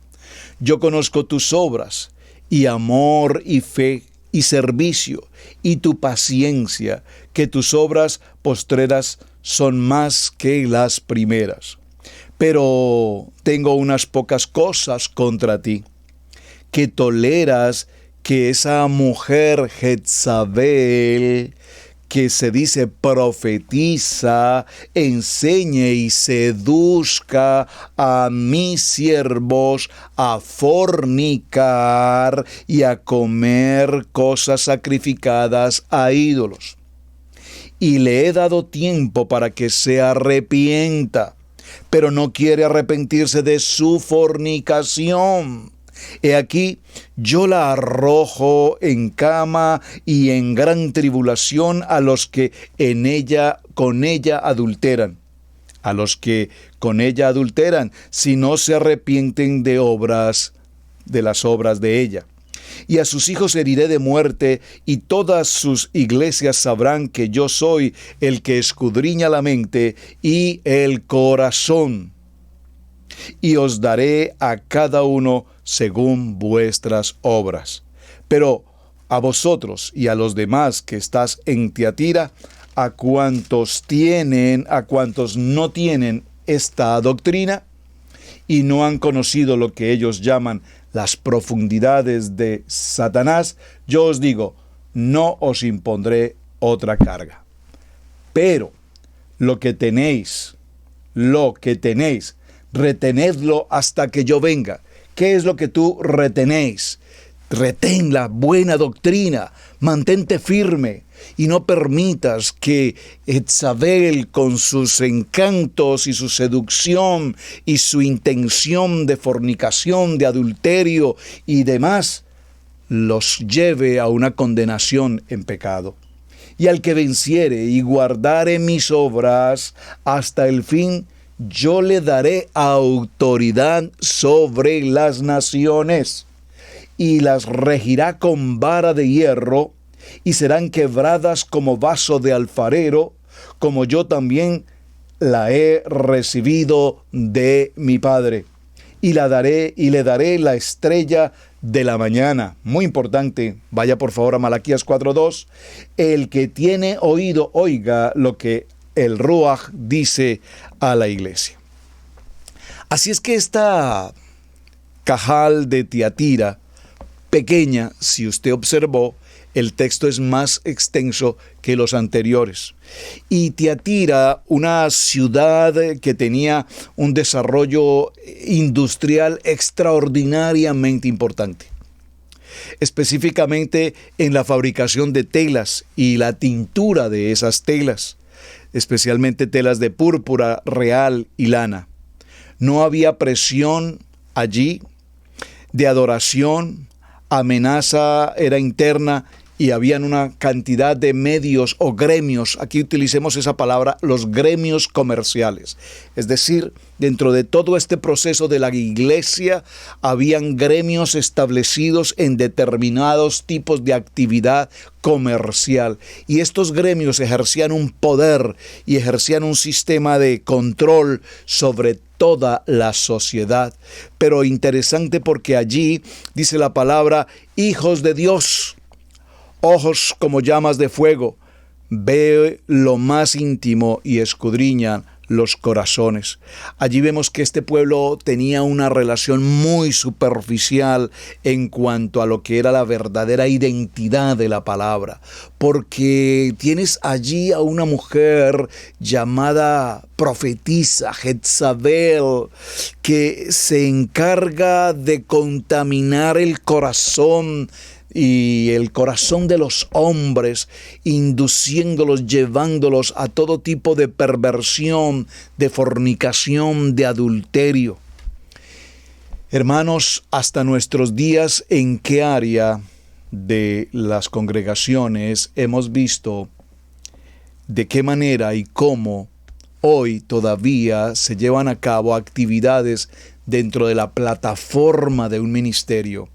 yo conozco tus obras, y amor y fe y servicio, y tu paciencia, que tus obras postreras son más que las primeras. Pero tengo unas pocas cosas contra ti, que toleras que esa mujer Jezabel, que se dice profetiza, enseñe y seduzca a mis siervos a fornicar y a comer cosas sacrificadas a ídolos. Y le he dado tiempo para que se arrepienta, pero no quiere arrepentirse de su fornicación. He aquí, yo la arrojo en cama y en gran tribulación a los que con ella adulteran. A los que con ella adulteran, si no se arrepienten de las obras de ella. Y a sus hijos heriré de muerte, y todas sus iglesias sabrán que yo soy el que escudriña la mente y el corazón. Y os daré a cada uno según vuestras obras. Pero a vosotros y a los demás que estás en Tiatira, a cuantos no tienen esta doctrina y no han conocido lo que ellos llaman las profundidades de Satanás, yo os digo, no os impondré otra carga. Pero lo que tenéis, retenedlo hasta que yo venga. ¿Qué es lo que tú retenéis? Retén la buena doctrina, mantente firme y no permitas que Jezabel, con sus encantos y su seducción y su intención de fornicación, de adulterio y demás, los lleve a una condenación en pecado. Y al que venciere y guardare mis obras hasta el fin, yo le daré autoridad sobre las naciones, y las regirá con vara de hierro, y serán quebradas como vaso de alfarero, como yo también la he recibido de mi Padre. Y le daré la estrella de la mañana. Muy importante, vaya por favor a Malaquías 4:2. El que tiene oído, oiga lo que el Ruach dice a la iglesia. Así es que esta Cajal de Tiatira, pequeña, si usted observó, el texto es más extenso que los anteriores. Y Tiatira, una ciudad que tenía un desarrollo industrial extraordinariamente importante. específicamente en la fabricación de telas y la tintura de esas telas, especialmente telas de púrpura real y lana. No había presión allí de adoración, amenaza era interna y habían una cantidad de medios o gremios, aquí utilicemos esa palabra, los gremios comerciales. Es decir, dentro de todo este proceso de la iglesia, habían gremios establecidos en determinados tipos de actividad comercial. Y estos gremios ejercían un poder y ejercían un sistema de control sobre toda la sociedad. Pero interesante porque allí dice la palabra, hijos de Dios, ojos como llamas de fuego, ve lo más íntimo y escudriñan los corazones. Allí vemos que este pueblo tenía una relación muy superficial en cuanto a lo que era la verdadera identidad de la palabra, porque tienes allí a una mujer llamada profetisa, Jezabel, que se encarga de contaminar el corazón y el corazón de los hombres, induciéndolos, llevándolos a todo tipo de perversión, de fornicación, de adulterio. Hermanos, hasta nuestros días, ¿en qué área de las congregaciones hemos visto de qué manera y cómo hoy todavía se llevan a cabo actividades dentro de la plataforma de un ministerio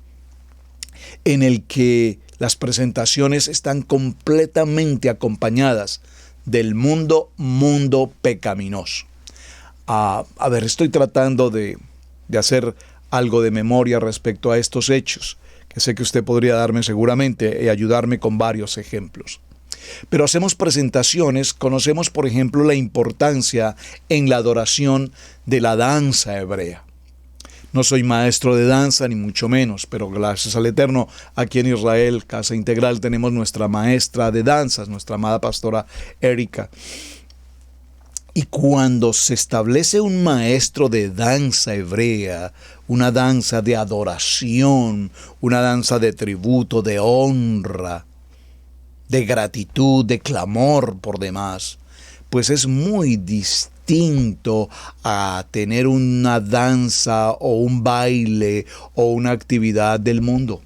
en el que las presentaciones están completamente acompañadas del mundo pecaminoso? Estoy tratando de hacer algo de memoria respecto a estos hechos, que sé que usted podría darme seguramente y ayudarme con varios ejemplos. Pero hacemos presentaciones, conocemos por ejemplo la importancia en la adoración de la danza hebrea. No soy maestro de danza, ni mucho menos, pero gracias al Eterno, aquí en Israel, Casa Integral, tenemos nuestra maestra de danzas, nuestra amada pastora Erika. Y cuando se establece un maestro de danza hebrea, una danza de adoración, una danza de tributo, de honra, de gratitud, de clamor por demás, pues es muy distinto a tener una danza o un baile o una actividad del mundo.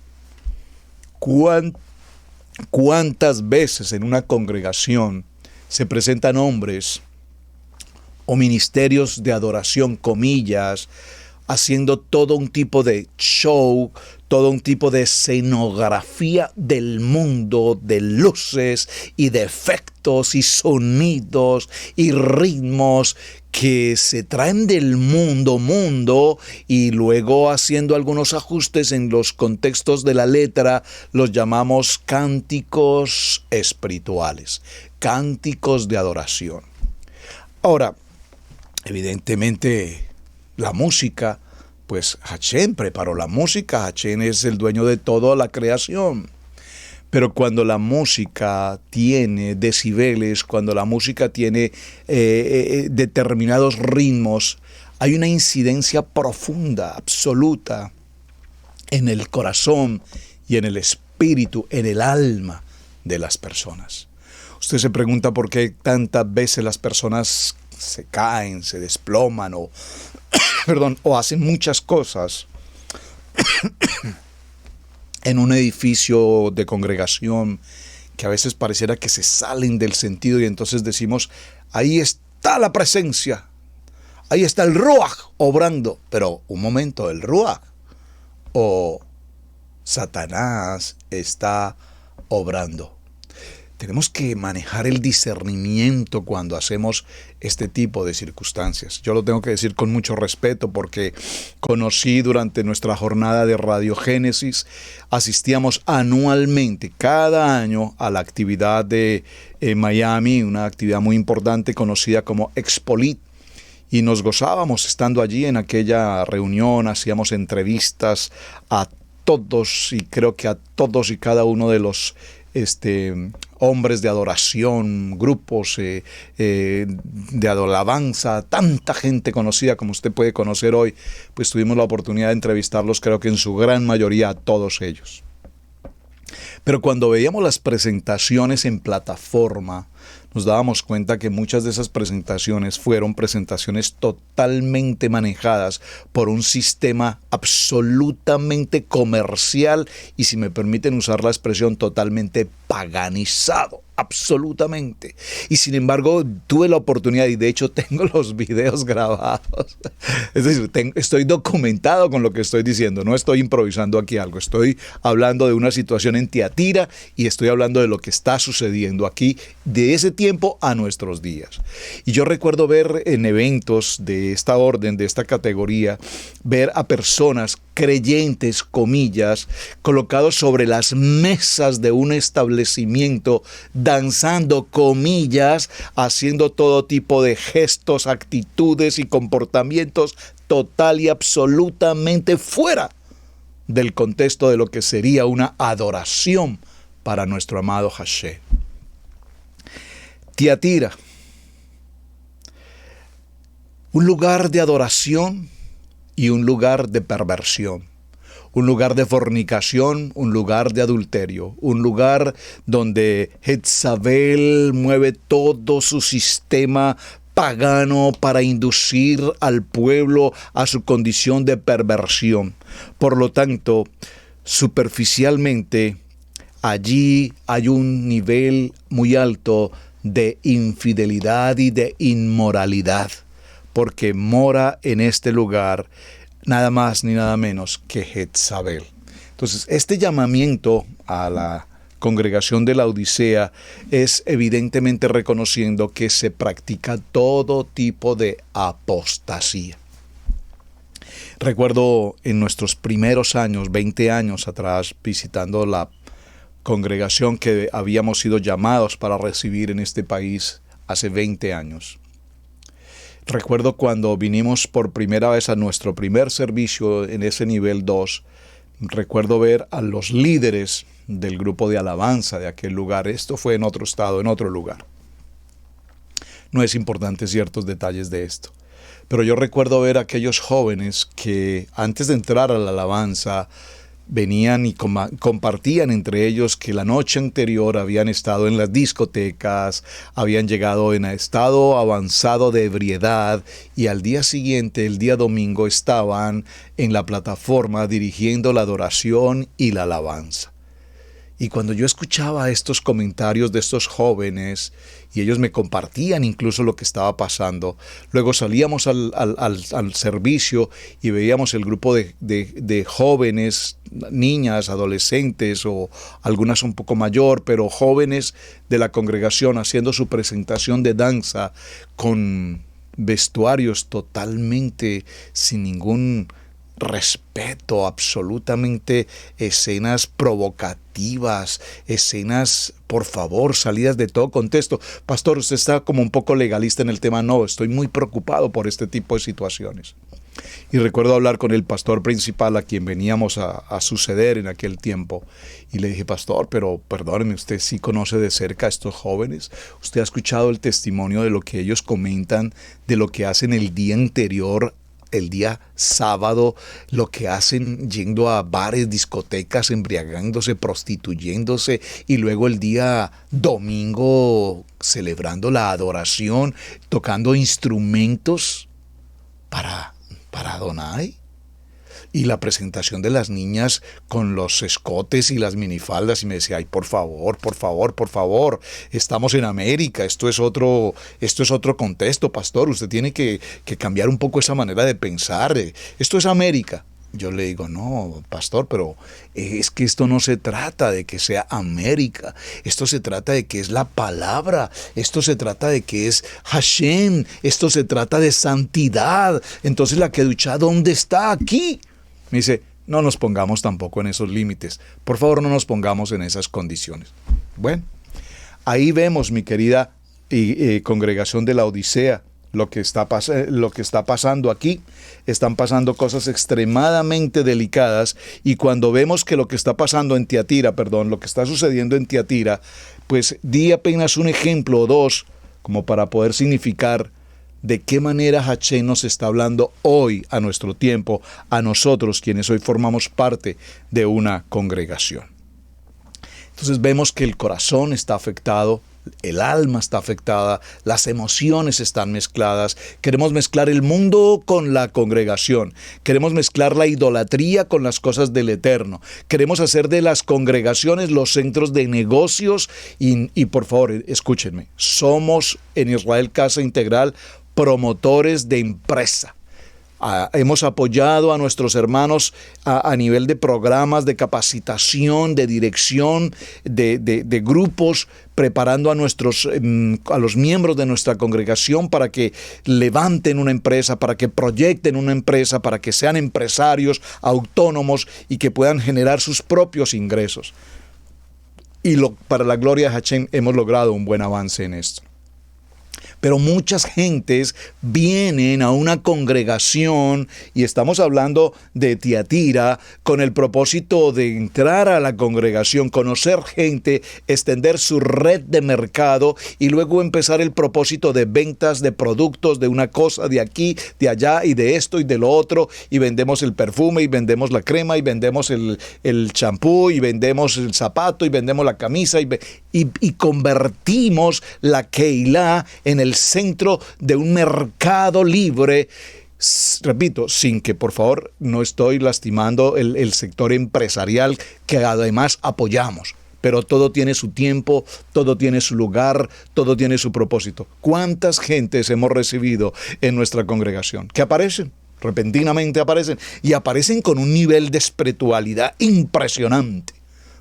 ¿Cuántas veces en una congregación se presentan hombres o ministerios de adoración, comillas, haciendo todo un tipo de show, todo un tipo de escenografía del mundo, de luces y de efectos y sonidos y ritmos que se traen del mundo y luego haciendo algunos ajustes en los contextos de la letra, los llamamos cánticos espirituales, cánticos de adoración. Ahora, evidentemente, la música, pues Hashem preparó la música, Hashem es el dueño de toda la creación. Pero cuando la música tiene decibeles, cuando la música tiene determinados ritmos, hay una incidencia profunda, absoluta, en el corazón y en el espíritu, en el alma de las personas. Usted se pregunta por qué tantas veces las personas se caen, se desploman o hacen muchas cosas en un edificio de congregación que a veces pareciera que se salen del sentido y entonces decimos, ahí está la presencia, ahí está el Ruach obrando. Pero un momento, el Ruach o Satanás está obrando. Tenemos que manejar el discernimiento cuando hacemos este tipo de circunstancias. Yo lo tengo que decir con mucho respeto porque conocí durante nuestra jornada de Radiogénesis, asistíamos anualmente, cada año, a la actividad de Miami, una actividad muy importante conocida como Expolit. Y nos gozábamos estando allí en aquella reunión, hacíamos entrevistas a todos y creo que a todos y cada uno de los hombres de adoración, grupos de alabanza, tanta gente conocida como usted puede conocer hoy, pues tuvimos la oportunidad de entrevistarlos, creo que en su gran mayoría a todos ellos. Pero cuando veíamos las presentaciones en plataforma, nos dábamos cuenta que muchas de esas presentaciones fueron presentaciones totalmente manejadas por un sistema absolutamente comercial y, si me permiten usar la expresión, totalmente paganizado. Absolutamente. Y sin embargo, tuve la oportunidad, y de hecho tengo los videos grabados. Es decir, estoy documentado con lo que estoy diciendo. No estoy improvisando aquí algo. Estoy hablando de una situación en Tiatira y estoy hablando de lo que está sucediendo aquí de ese tiempo a nuestros días. Y yo recuerdo ver en eventos de esta orden, de esta categoría, ver a personas creyentes, comillas, colocados sobre las mesas de un establecimiento, danzando, comillas, haciendo todo tipo de gestos, actitudes y comportamientos total y absolutamente fuera del contexto de lo que sería una adoración para nuestro amado Hashem. Tiatira, un lugar de adoración y un lugar de perversión, un lugar de fornicación, un lugar de adulterio, un lugar donde Jezabel mueve todo su sistema pagano para inducir al pueblo a su condición de perversión. Por lo tanto, superficialmente, allí hay un nivel muy alto de infidelidad y de inmoralidad, porque mora en este lugar nada más ni nada menos que Jezabel. Entonces, este llamamiento a la congregación de la Odisea es evidentemente reconociendo que se practica todo tipo de apostasía. Recuerdo en nuestros primeros años, 20 años atrás, visitando la congregación que habíamos sido llamados para recibir en este país hace 20 años. Recuerdo cuando vinimos por primera vez a nuestro primer servicio en ese nivel 2, recuerdo ver a los líderes del grupo de alabanza de aquel lugar. Esto fue en otro estado, en otro lugar. No es importante ciertos detalles de esto, pero yo recuerdo ver a aquellos jóvenes que antes de entrar a la alabanza venían y compartían entre ellos que la noche anterior habían estado en las discotecas, habían llegado en estado avanzado de ebriedad y al día siguiente, el día domingo, estaban en la plataforma dirigiendo la adoración y la alabanza. Y cuando yo escuchaba estos comentarios de estos jóvenes, y ellos me compartían incluso lo que estaba pasando, luego salíamos al servicio y veíamos el grupo de jóvenes, niñas, adolescentes o algunas un poco mayor, pero jóvenes de la congregación haciendo su presentación de danza con vestuarios totalmente sin ningún respeto, absolutamente escenas provocativas, escenas, por favor, salidas de todo contexto. Pastor, usted está como un poco legalista en el tema. No, estoy muy preocupado por este tipo de situaciones. Y recuerdo hablar con el pastor principal a quien veníamos a suceder en aquel tiempo. Y le dije, pastor, pero perdóneme, usted sí conoce de cerca a estos jóvenes. Usted ha escuchado el testimonio de lo que ellos comentan, de lo que hacen el día anterior, el día sábado, lo que hacen yendo a bares, discotecas, embriagándose, prostituyéndose, y luego el día domingo celebrando la adoración, tocando instrumentos para Adonai. Y la presentación de las niñas con los escotes y las minifaldas, y me decía, ay, por favor, estamos en América, esto es otro contexto, pastor, usted tiene que cambiar un poco esa manera de pensar, esto es América. Yo le digo, no, pastor, pero es que esto no se trata de que sea América, esto se trata de que es la palabra, esto se trata de que es Hashem, esto se trata de santidad. Entonces la Kedushá, ¿dónde está? Aquí. Me dice, no nos pongamos tampoco en esos límites, por favor no nos pongamos en esas condiciones. Bueno, ahí vemos, mi querida congregación de la Odisea, lo que está pasando aquí. Están pasando cosas extremadamente delicadas, y cuando vemos que lo que está pasando en Tiatira, lo que está sucediendo en Tiatira, pues di apenas un ejemplo o dos como para poder significar de qué manera Hashem nos está hablando hoy a nuestro tiempo, a nosotros quienes hoy formamos parte de una congregación. Entonces vemos que el corazón está afectado, el alma está afectada, las emociones están mezcladas. Queremos mezclar el mundo con la congregación. Queremos mezclar la idolatría con las cosas del eterno. Queremos hacer de las congregaciones los centros de negocios. Y por favor, escúchenme, somos en Israel Casa Integral promotores de empresa. Hemos apoyado a nuestros hermanos a nivel de programas de capacitación, de dirección, de grupos, preparando a los miembros de nuestra congregación para que levanten una empresa, para que proyecten una empresa, para que sean empresarios autónomos y que puedan generar sus propios ingresos. Y para la gloria de Hashem hemos logrado un buen avance en esto. Pero muchas gentes vienen a una congregación, y estamos hablando de Tiatira, con el propósito de entrar a la congregación, conocer gente, extender su red de mercado y luego empezar el propósito de ventas de productos, de una cosa, de aquí, de allá y de esto y de lo otro, y vendemos el perfume y vendemos la crema y vendemos el champú y vendemos el zapato y vendemos la camisa y convertimos la Keilah en el centro de un mercado libre. Repito, sin que por favor no estoy lastimando el sector empresarial que además apoyamos. Pero todo tiene su tiempo, todo tiene su lugar, todo tiene su propósito. ¿Cuántas gentes hemos recibido en nuestra congregación que aparecen? Repentinamente aparecen y aparecen con un nivel de espiritualidad impresionante.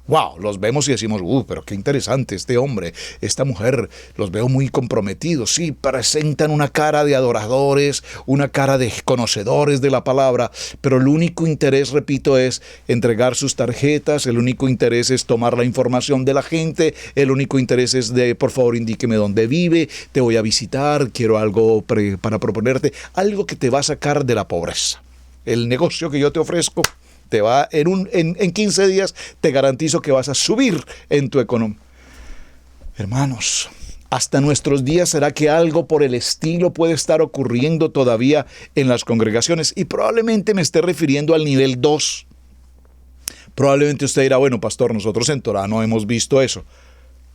Wow, los vemos y decimos, pero qué interesante este hombre, esta mujer, los veo muy comprometidos. Sí, presentan una cara de adoradores, una cara de conocedores de la palabra, pero el único interés, repito, es entregar sus tarjetas, el único interés es tomar la información de la gente, el único interés es de, por favor, indíqueme dónde vive, te voy a visitar, quiero algo para proponerte, algo que te va a sacar de la pobreza. El negocio que yo te ofrezco te va en 15 días, te garantizo que vas a subir en tu economía. Hermanos, hasta nuestros días será que algo por el estilo puede estar ocurriendo todavía en las congregaciones, y probablemente me esté refiriendo al nivel 2. Probablemente usted dirá, bueno, pastor, nosotros en Torah no hemos visto eso.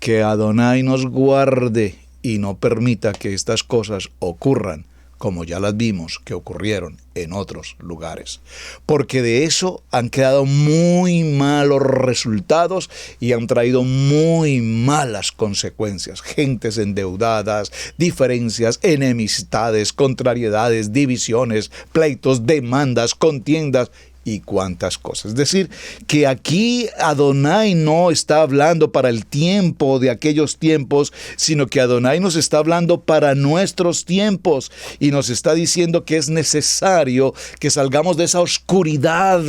Que Adonai nos guarde y no permita que estas cosas ocurran, como ya las vimos que ocurrieron en otros lugares. Porque de eso han quedado muy malos resultados y han traído muy malas consecuencias. Gentes endeudadas, diferencias, enemistades, contrariedades, divisiones, pleitos, demandas, contiendas y cuántas cosas. Es decir, que aquí Adonai no está hablando para el tiempo de aquellos tiempos, sino que Adonai nos está hablando para nuestros tiempos y nos está diciendo que es necesario que salgamos de esa oscuridad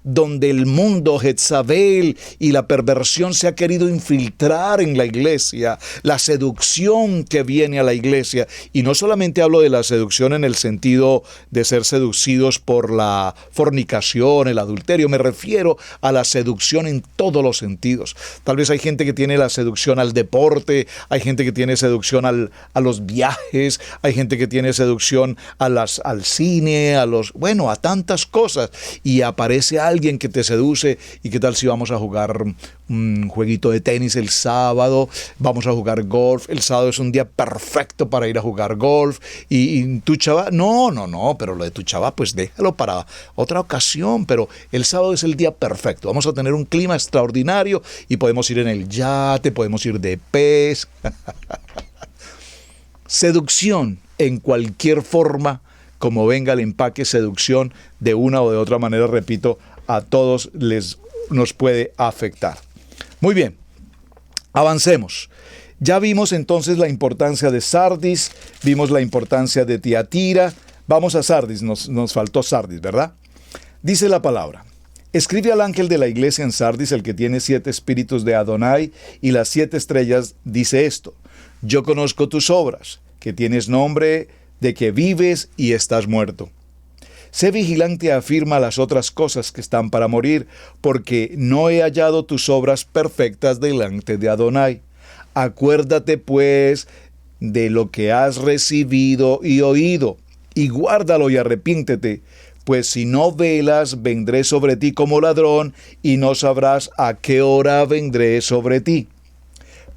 donde el mundo, Jezabel y la perversión se ha querido infiltrar en la iglesia, la seducción que viene a la iglesia. Y no solamente hablo de la seducción en el sentido de ser seducidos por la fornicación, el adulterio, me refiero a la seducción en todos los sentidos. Tal vez hay gente que tiene la seducción al deporte, hay gente que tiene seducción a los viajes, hay gente que tiene seducción al cine, a tantas cosas, y aparece alguien que te seduce. ¿Y qué tal si vamos a jugar un jueguito de tenis el sábado? Vamos a jugar golf, el sábado es un día perfecto para ir a jugar golf, y tu chava, no, pero lo de tu chava pues déjalo para otra ocasión. Pero el sábado es el día perfecto, vamos a tener un clima extraordinario y podemos ir en el yate, podemos ir de pesca. Seducción en cualquier forma, como venga el empaque, seducción de una o de otra manera, repito, a todos nos puede afectar. Muy bien, avancemos. Ya vimos entonces la importancia de Sardis, vimos la importancia de Tiatira. Vamos a Sardis, nos faltó Sardis, ¿verdad? Dice la palabra: escribe al ángel de la iglesia en Sardis, el que tiene 7 espíritus de Adonai y las 7 estrellas, dice esto: yo conozco tus obras, que tienes nombre de que vives y estás muerto. Sé vigilante, afirma las otras cosas que están para morir, porque no he hallado tus obras perfectas delante de Adonai. Acuérdate pues de lo que has recibido y oído, y guárdalo y arrepiéntete. pues si no velas, vendré sobre ti como ladrón, y no sabrás a qué hora vendré sobre ti.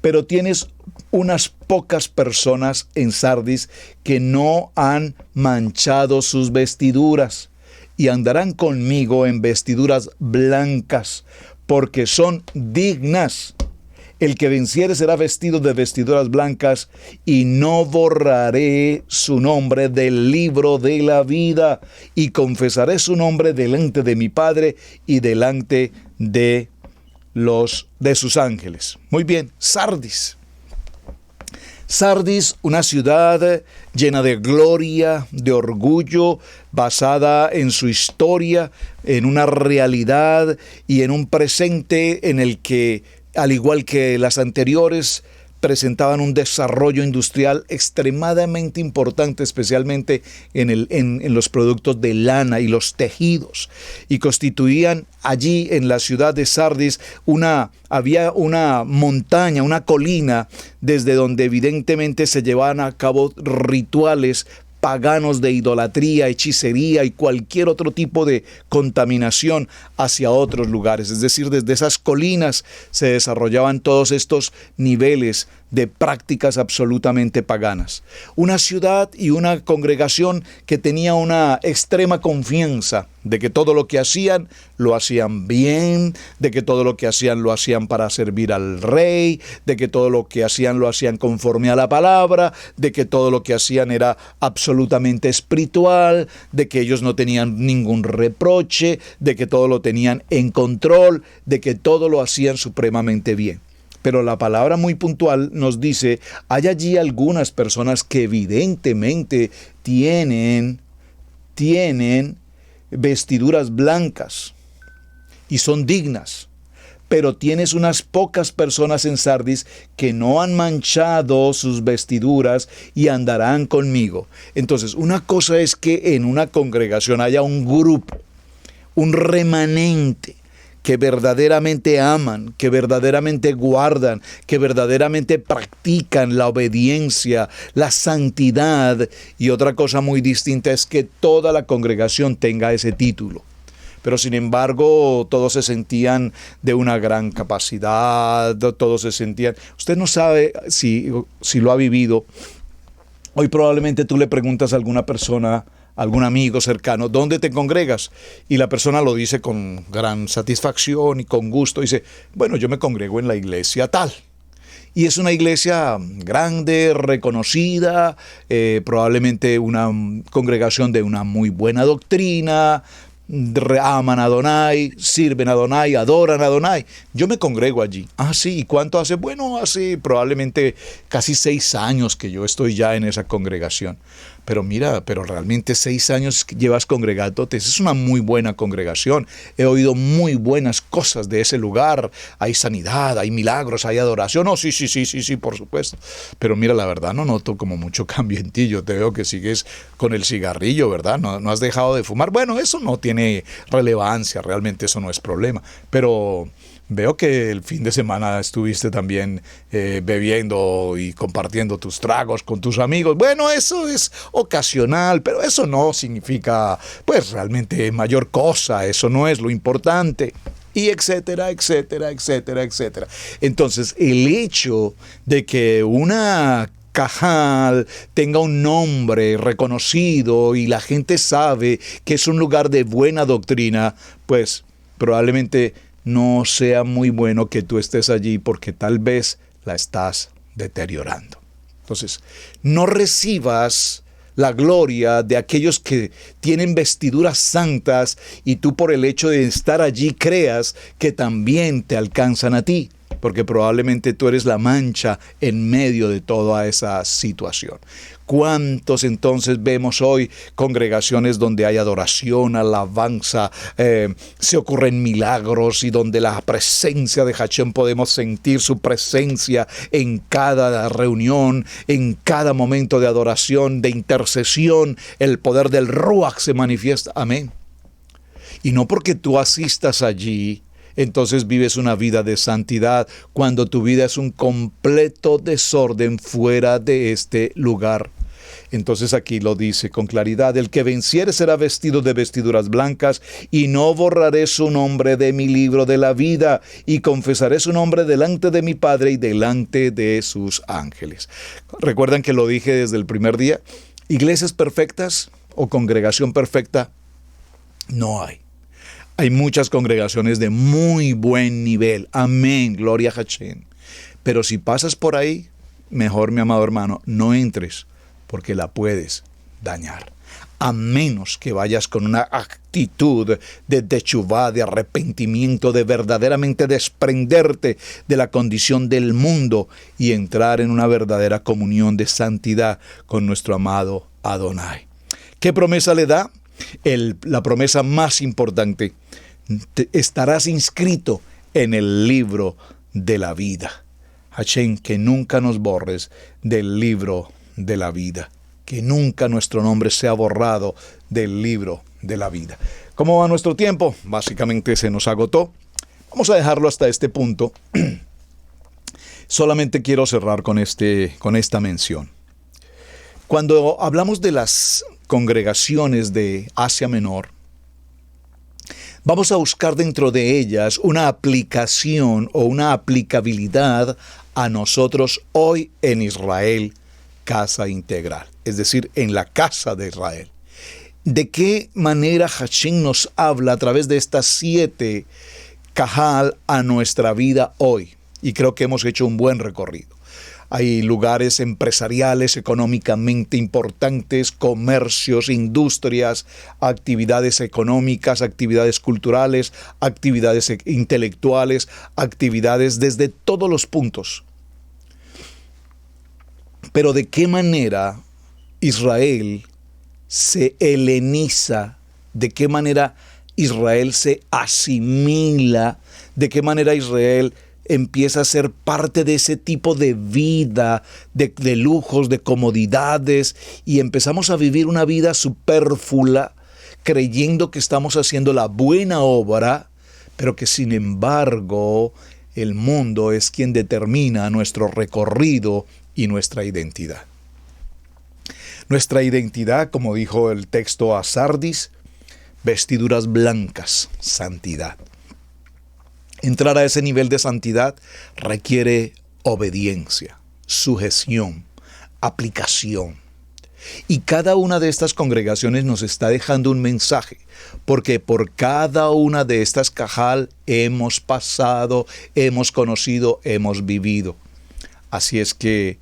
Pero tienes unas pocas personas en Sardis que no han manchado sus vestiduras, y andarán conmigo en vestiduras blancas, porque son dignas. El que venciere será vestido de vestiduras blancas, y no borraré su nombre del libro de la vida, y confesaré su nombre delante de mi Padre y delante de sus ángeles. Muy bien, Sardis. Sardis, una ciudad llena de gloria, de orgullo, basada en su historia, en una realidad y en un presente en el que, al igual que las anteriores, presentaban un desarrollo industrial extremadamente importante, especialmente en los productos de lana y los tejidos, y constituían allí en la ciudad de Sardis había una montaña, una colina, desde donde evidentemente se llevaban a cabo rituales paganos de idolatría, hechicería y cualquier otro tipo de contaminación hacia otros lugares. Es decir, desde esas colinas se desarrollaban todos estos niveles de prácticas absolutamente paganas. Una ciudad y una congregación que tenía una extrema confianza de que todo lo que hacían, lo hacían bien, de que todo lo que hacían, lo hacían para servir al rey, de que todo lo que hacían, lo hacían conforme a la palabra, de que todo lo que hacían era absolutamente espiritual, de que ellos no tenían ningún reproche, de que todo lo tenían en control, de que todo lo hacían supremamente bien. Pero la palabra muy puntual nos dice, hay allí algunas personas que evidentemente tienen vestiduras blancas y son dignas, pero tienes unas pocas personas en Sardis que no han manchado sus vestiduras y andarán conmigo. Entonces, una cosa es que en una congregación haya un grupo, un remanente, que verdaderamente aman, que verdaderamente guardan, que verdaderamente practican la obediencia, la santidad. Y otra cosa muy distinta es que toda la congregación tenga ese título. Pero sin embargo, todos se sentían de una gran capacidad, todos se sentían... Usted no sabe si lo ha vivido. Hoy probablemente tú le preguntas a alguna persona, algún amigo cercano, ¿dónde te congregas? Y la persona lo dice con gran satisfacción y con gusto. Dice, bueno, yo me congrego en la iglesia tal. Y es una iglesia grande, reconocida, probablemente una congregación de una muy buena doctrina, aman a Adonai, sirven a Adonai, adoran a Adonai. Yo me congrego allí. Ah, sí, ¿y cuánto hace? Bueno, hace probablemente casi 6 años que yo estoy ya en esa congregación. Pero mira, realmente 6 años llevas congregándote, es una muy buena congregación. He oído muy buenas cosas de ese lugar. Hay sanidad, hay milagros, hay adoración. No, sí, por supuesto. Pero mira, la verdad no noto como mucho cambio en ti. Yo te veo que sigues con el cigarrillo, ¿verdad? No has dejado de fumar. Bueno, eso no tiene relevancia, realmente eso no es problema. Pero veo que el fin de semana estuviste también bebiendo y compartiendo tus tragos con tus amigos. Bueno, eso es ocasional, pero eso no significa, pues, realmente mayor cosa. Eso no es lo importante. Y etcétera. Entonces, el hecho de que una Cajal tenga un nombre reconocido y la gente sabe que es un lugar de buena doctrina, pues probablemente no sea muy bueno que tú estés allí porque tal vez la estás deteriorando. Entonces, no recibas la gloria de aquellos que tienen vestiduras santas y tú por el hecho de estar allí creas que también te alcanzan a ti, porque probablemente tú eres la mancha en medio de toda esa situación. ¿Cuántos entonces vemos hoy congregaciones donde hay adoración, alabanza, se ocurren milagros y donde la presencia de Hashem podemos sentir su presencia en cada reunión, en cada momento de adoración, de intercesión, el poder del Ruach se manifiesta? Amén. Y no porque tú asistas allí, entonces vives una vida de santidad, cuando tu vida es un completo desorden fuera de este lugar. Entonces aquí lo dice con claridad: el que venciere será vestido de vestiduras blancas, y no borraré su nombre de mi libro de la vida, y confesaré su nombre delante de mi Padre y delante de sus ángeles. ¿Recuerdan que lo dije desde el primer día? Iglesias perfectas o congregación perfecta no hay. Hay muchas congregaciones de muy buen nivel. Amén, gloria a Hashem. Pero si pasas por ahí, mejor, mi amado hermano, no entres, porque la puedes dañar. A menos que vayas con una actitud de techuvá, de arrepentimiento, de verdaderamente desprenderte de la condición del mundo y entrar en una verdadera comunión de santidad con nuestro amado Adonai. ¿Qué promesa le da? La promesa más importante: estarás inscrito en el libro de la vida. Hashem, que nunca nos borres del libro de la vida, que nunca nuestro nombre sea borrado del libro de la vida. ¿Cómo va nuestro tiempo? Básicamente se nos agotó. Vamos a dejarlo hasta este punto. Solamente quiero cerrar con esta mención. Cuando hablamos de las congregaciones de Asia Menor, vamos a buscar dentro de ellas una aplicación o una aplicabilidad a nosotros hoy en Israel, casa integral, es decir, en la casa de Israel. ¿De qué manera Hashem nos habla a través de estas 7 Cajal a nuestra vida hoy? Y creo que hemos hecho un buen recorrido. Hay lugares empresariales económicamente importantes, comercios, industrias, actividades económicas, actividades culturales, actividades intelectuales, actividades desde todos los puntos. Pero ¿de qué manera Israel se heleniza? ¿De qué manera Israel se asimila? ¿De qué manera Israel empieza a ser parte de ese tipo de vida, de lujos, de comodidades, y empezamos a vivir una vida superflua, creyendo que estamos haciendo la buena obra, pero que sin embargo el mundo es quien determina nuestro recorrido y nuestra identidad? Nuestra identidad, como dijo el texto a Sardis, vestiduras blancas, santidad. Entrar a ese nivel de santidad requiere obediencia, sujeción, aplicación. Y cada una de estas congregaciones nos está dejando un mensaje, porque por cada una de estas cajal hemos pasado, hemos conocido, hemos vivido. Así es que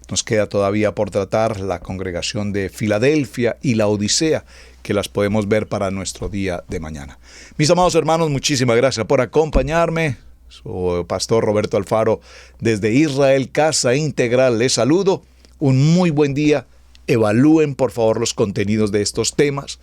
nos queda todavía por tratar la congregación de Filadelfia y la Odisea, que las podemos ver para nuestro día de mañana. Mis amados hermanos, muchísimas gracias por acompañarme. Su pastor Roberto Alfaro desde Israel, Casa Integral, les saludo. Un muy buen día. Evalúen por favor los contenidos de estos temas.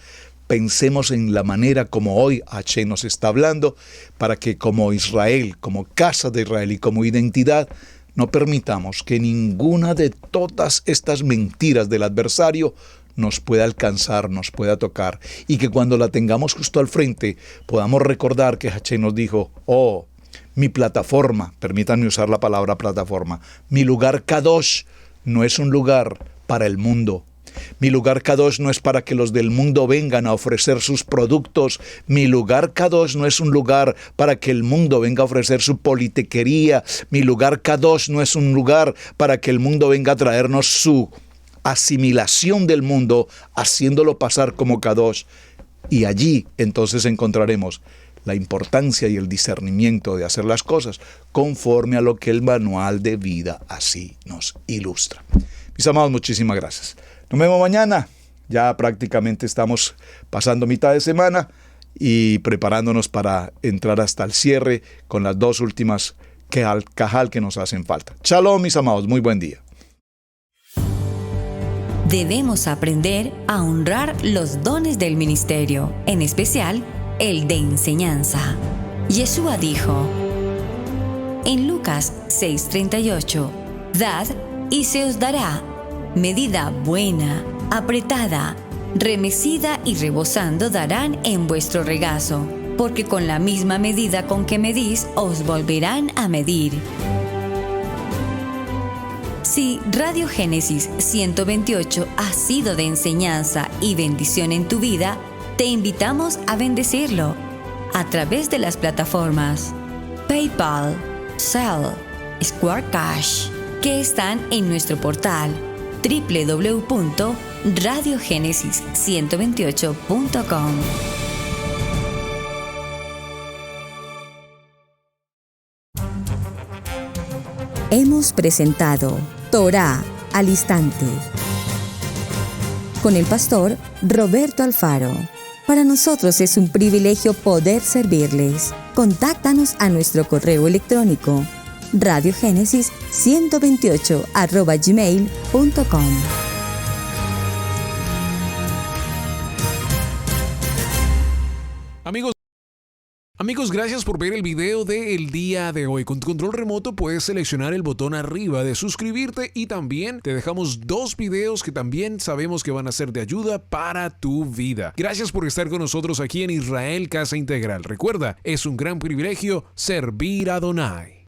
Pensemos en la manera como hoy Hashem nos está hablando, para que como Israel, como casa de Israel y como identidad, no permitamos que ninguna de todas estas mentiras del adversario nos pueda alcanzar, nos pueda tocar, y que cuando la tengamos justo al frente podamos recordar que Hashem nos dijo: oh, mi plataforma, permítanme usar la palabra plataforma, mi lugar Kadosh no es un lugar para el mundo. Mi lugar Kadosh no es para que los del mundo vengan a ofrecer sus productos. Mi lugar Kadosh no es un lugar para que el mundo venga a ofrecer su politiquería. Mi lugar Kadosh no es un lugar para que el mundo venga a traernos su asimilación del mundo, haciéndolo pasar como Kadosh. Y allí entonces encontraremos la importancia y el discernimiento de hacer las cosas conforme a lo que el manual de vida así nos ilustra. Mis amados, muchísimas gracias. Nos vemos mañana. Ya prácticamente estamos pasando mitad de semana y preparándonos para entrar hasta el cierre con las 2 últimas cajal que nos hacen falta. Shalom, mis amados. Muy buen día. Debemos aprender a honrar los dones del ministerio, en especial el de enseñanza. Yeshua dijo en Lucas 6:38: Dad y se os dará, medida buena, apretada, remecida y rebosando darán en vuestro regazo, porque con la misma medida con que medís os volverán a medir. Si Radio Génesis 128 ha sido de enseñanza y bendición en tu vida, te invitamos a bendecirlo a través de las plataformas PayPal, Zelle, Square Cash, que están en nuestro portal www.radiogenesis128.com. Hemos presentado Torá al Instante con el pastor Roberto Alfaro. Para nosotros es un privilegio poder servirles. Contáctanos a nuestro correo electrónico radiogenesis128@gmail.com. Amigos, gracias por ver el video del día de hoy. Con tu control remoto puedes seleccionar el botón arriba de suscribirte y también te dejamos 2 videos que también sabemos que van a ser de ayuda para tu vida. Gracias por estar con nosotros aquí en Israel Casa Integral. Recuerda, es un gran privilegio servir a Adonai.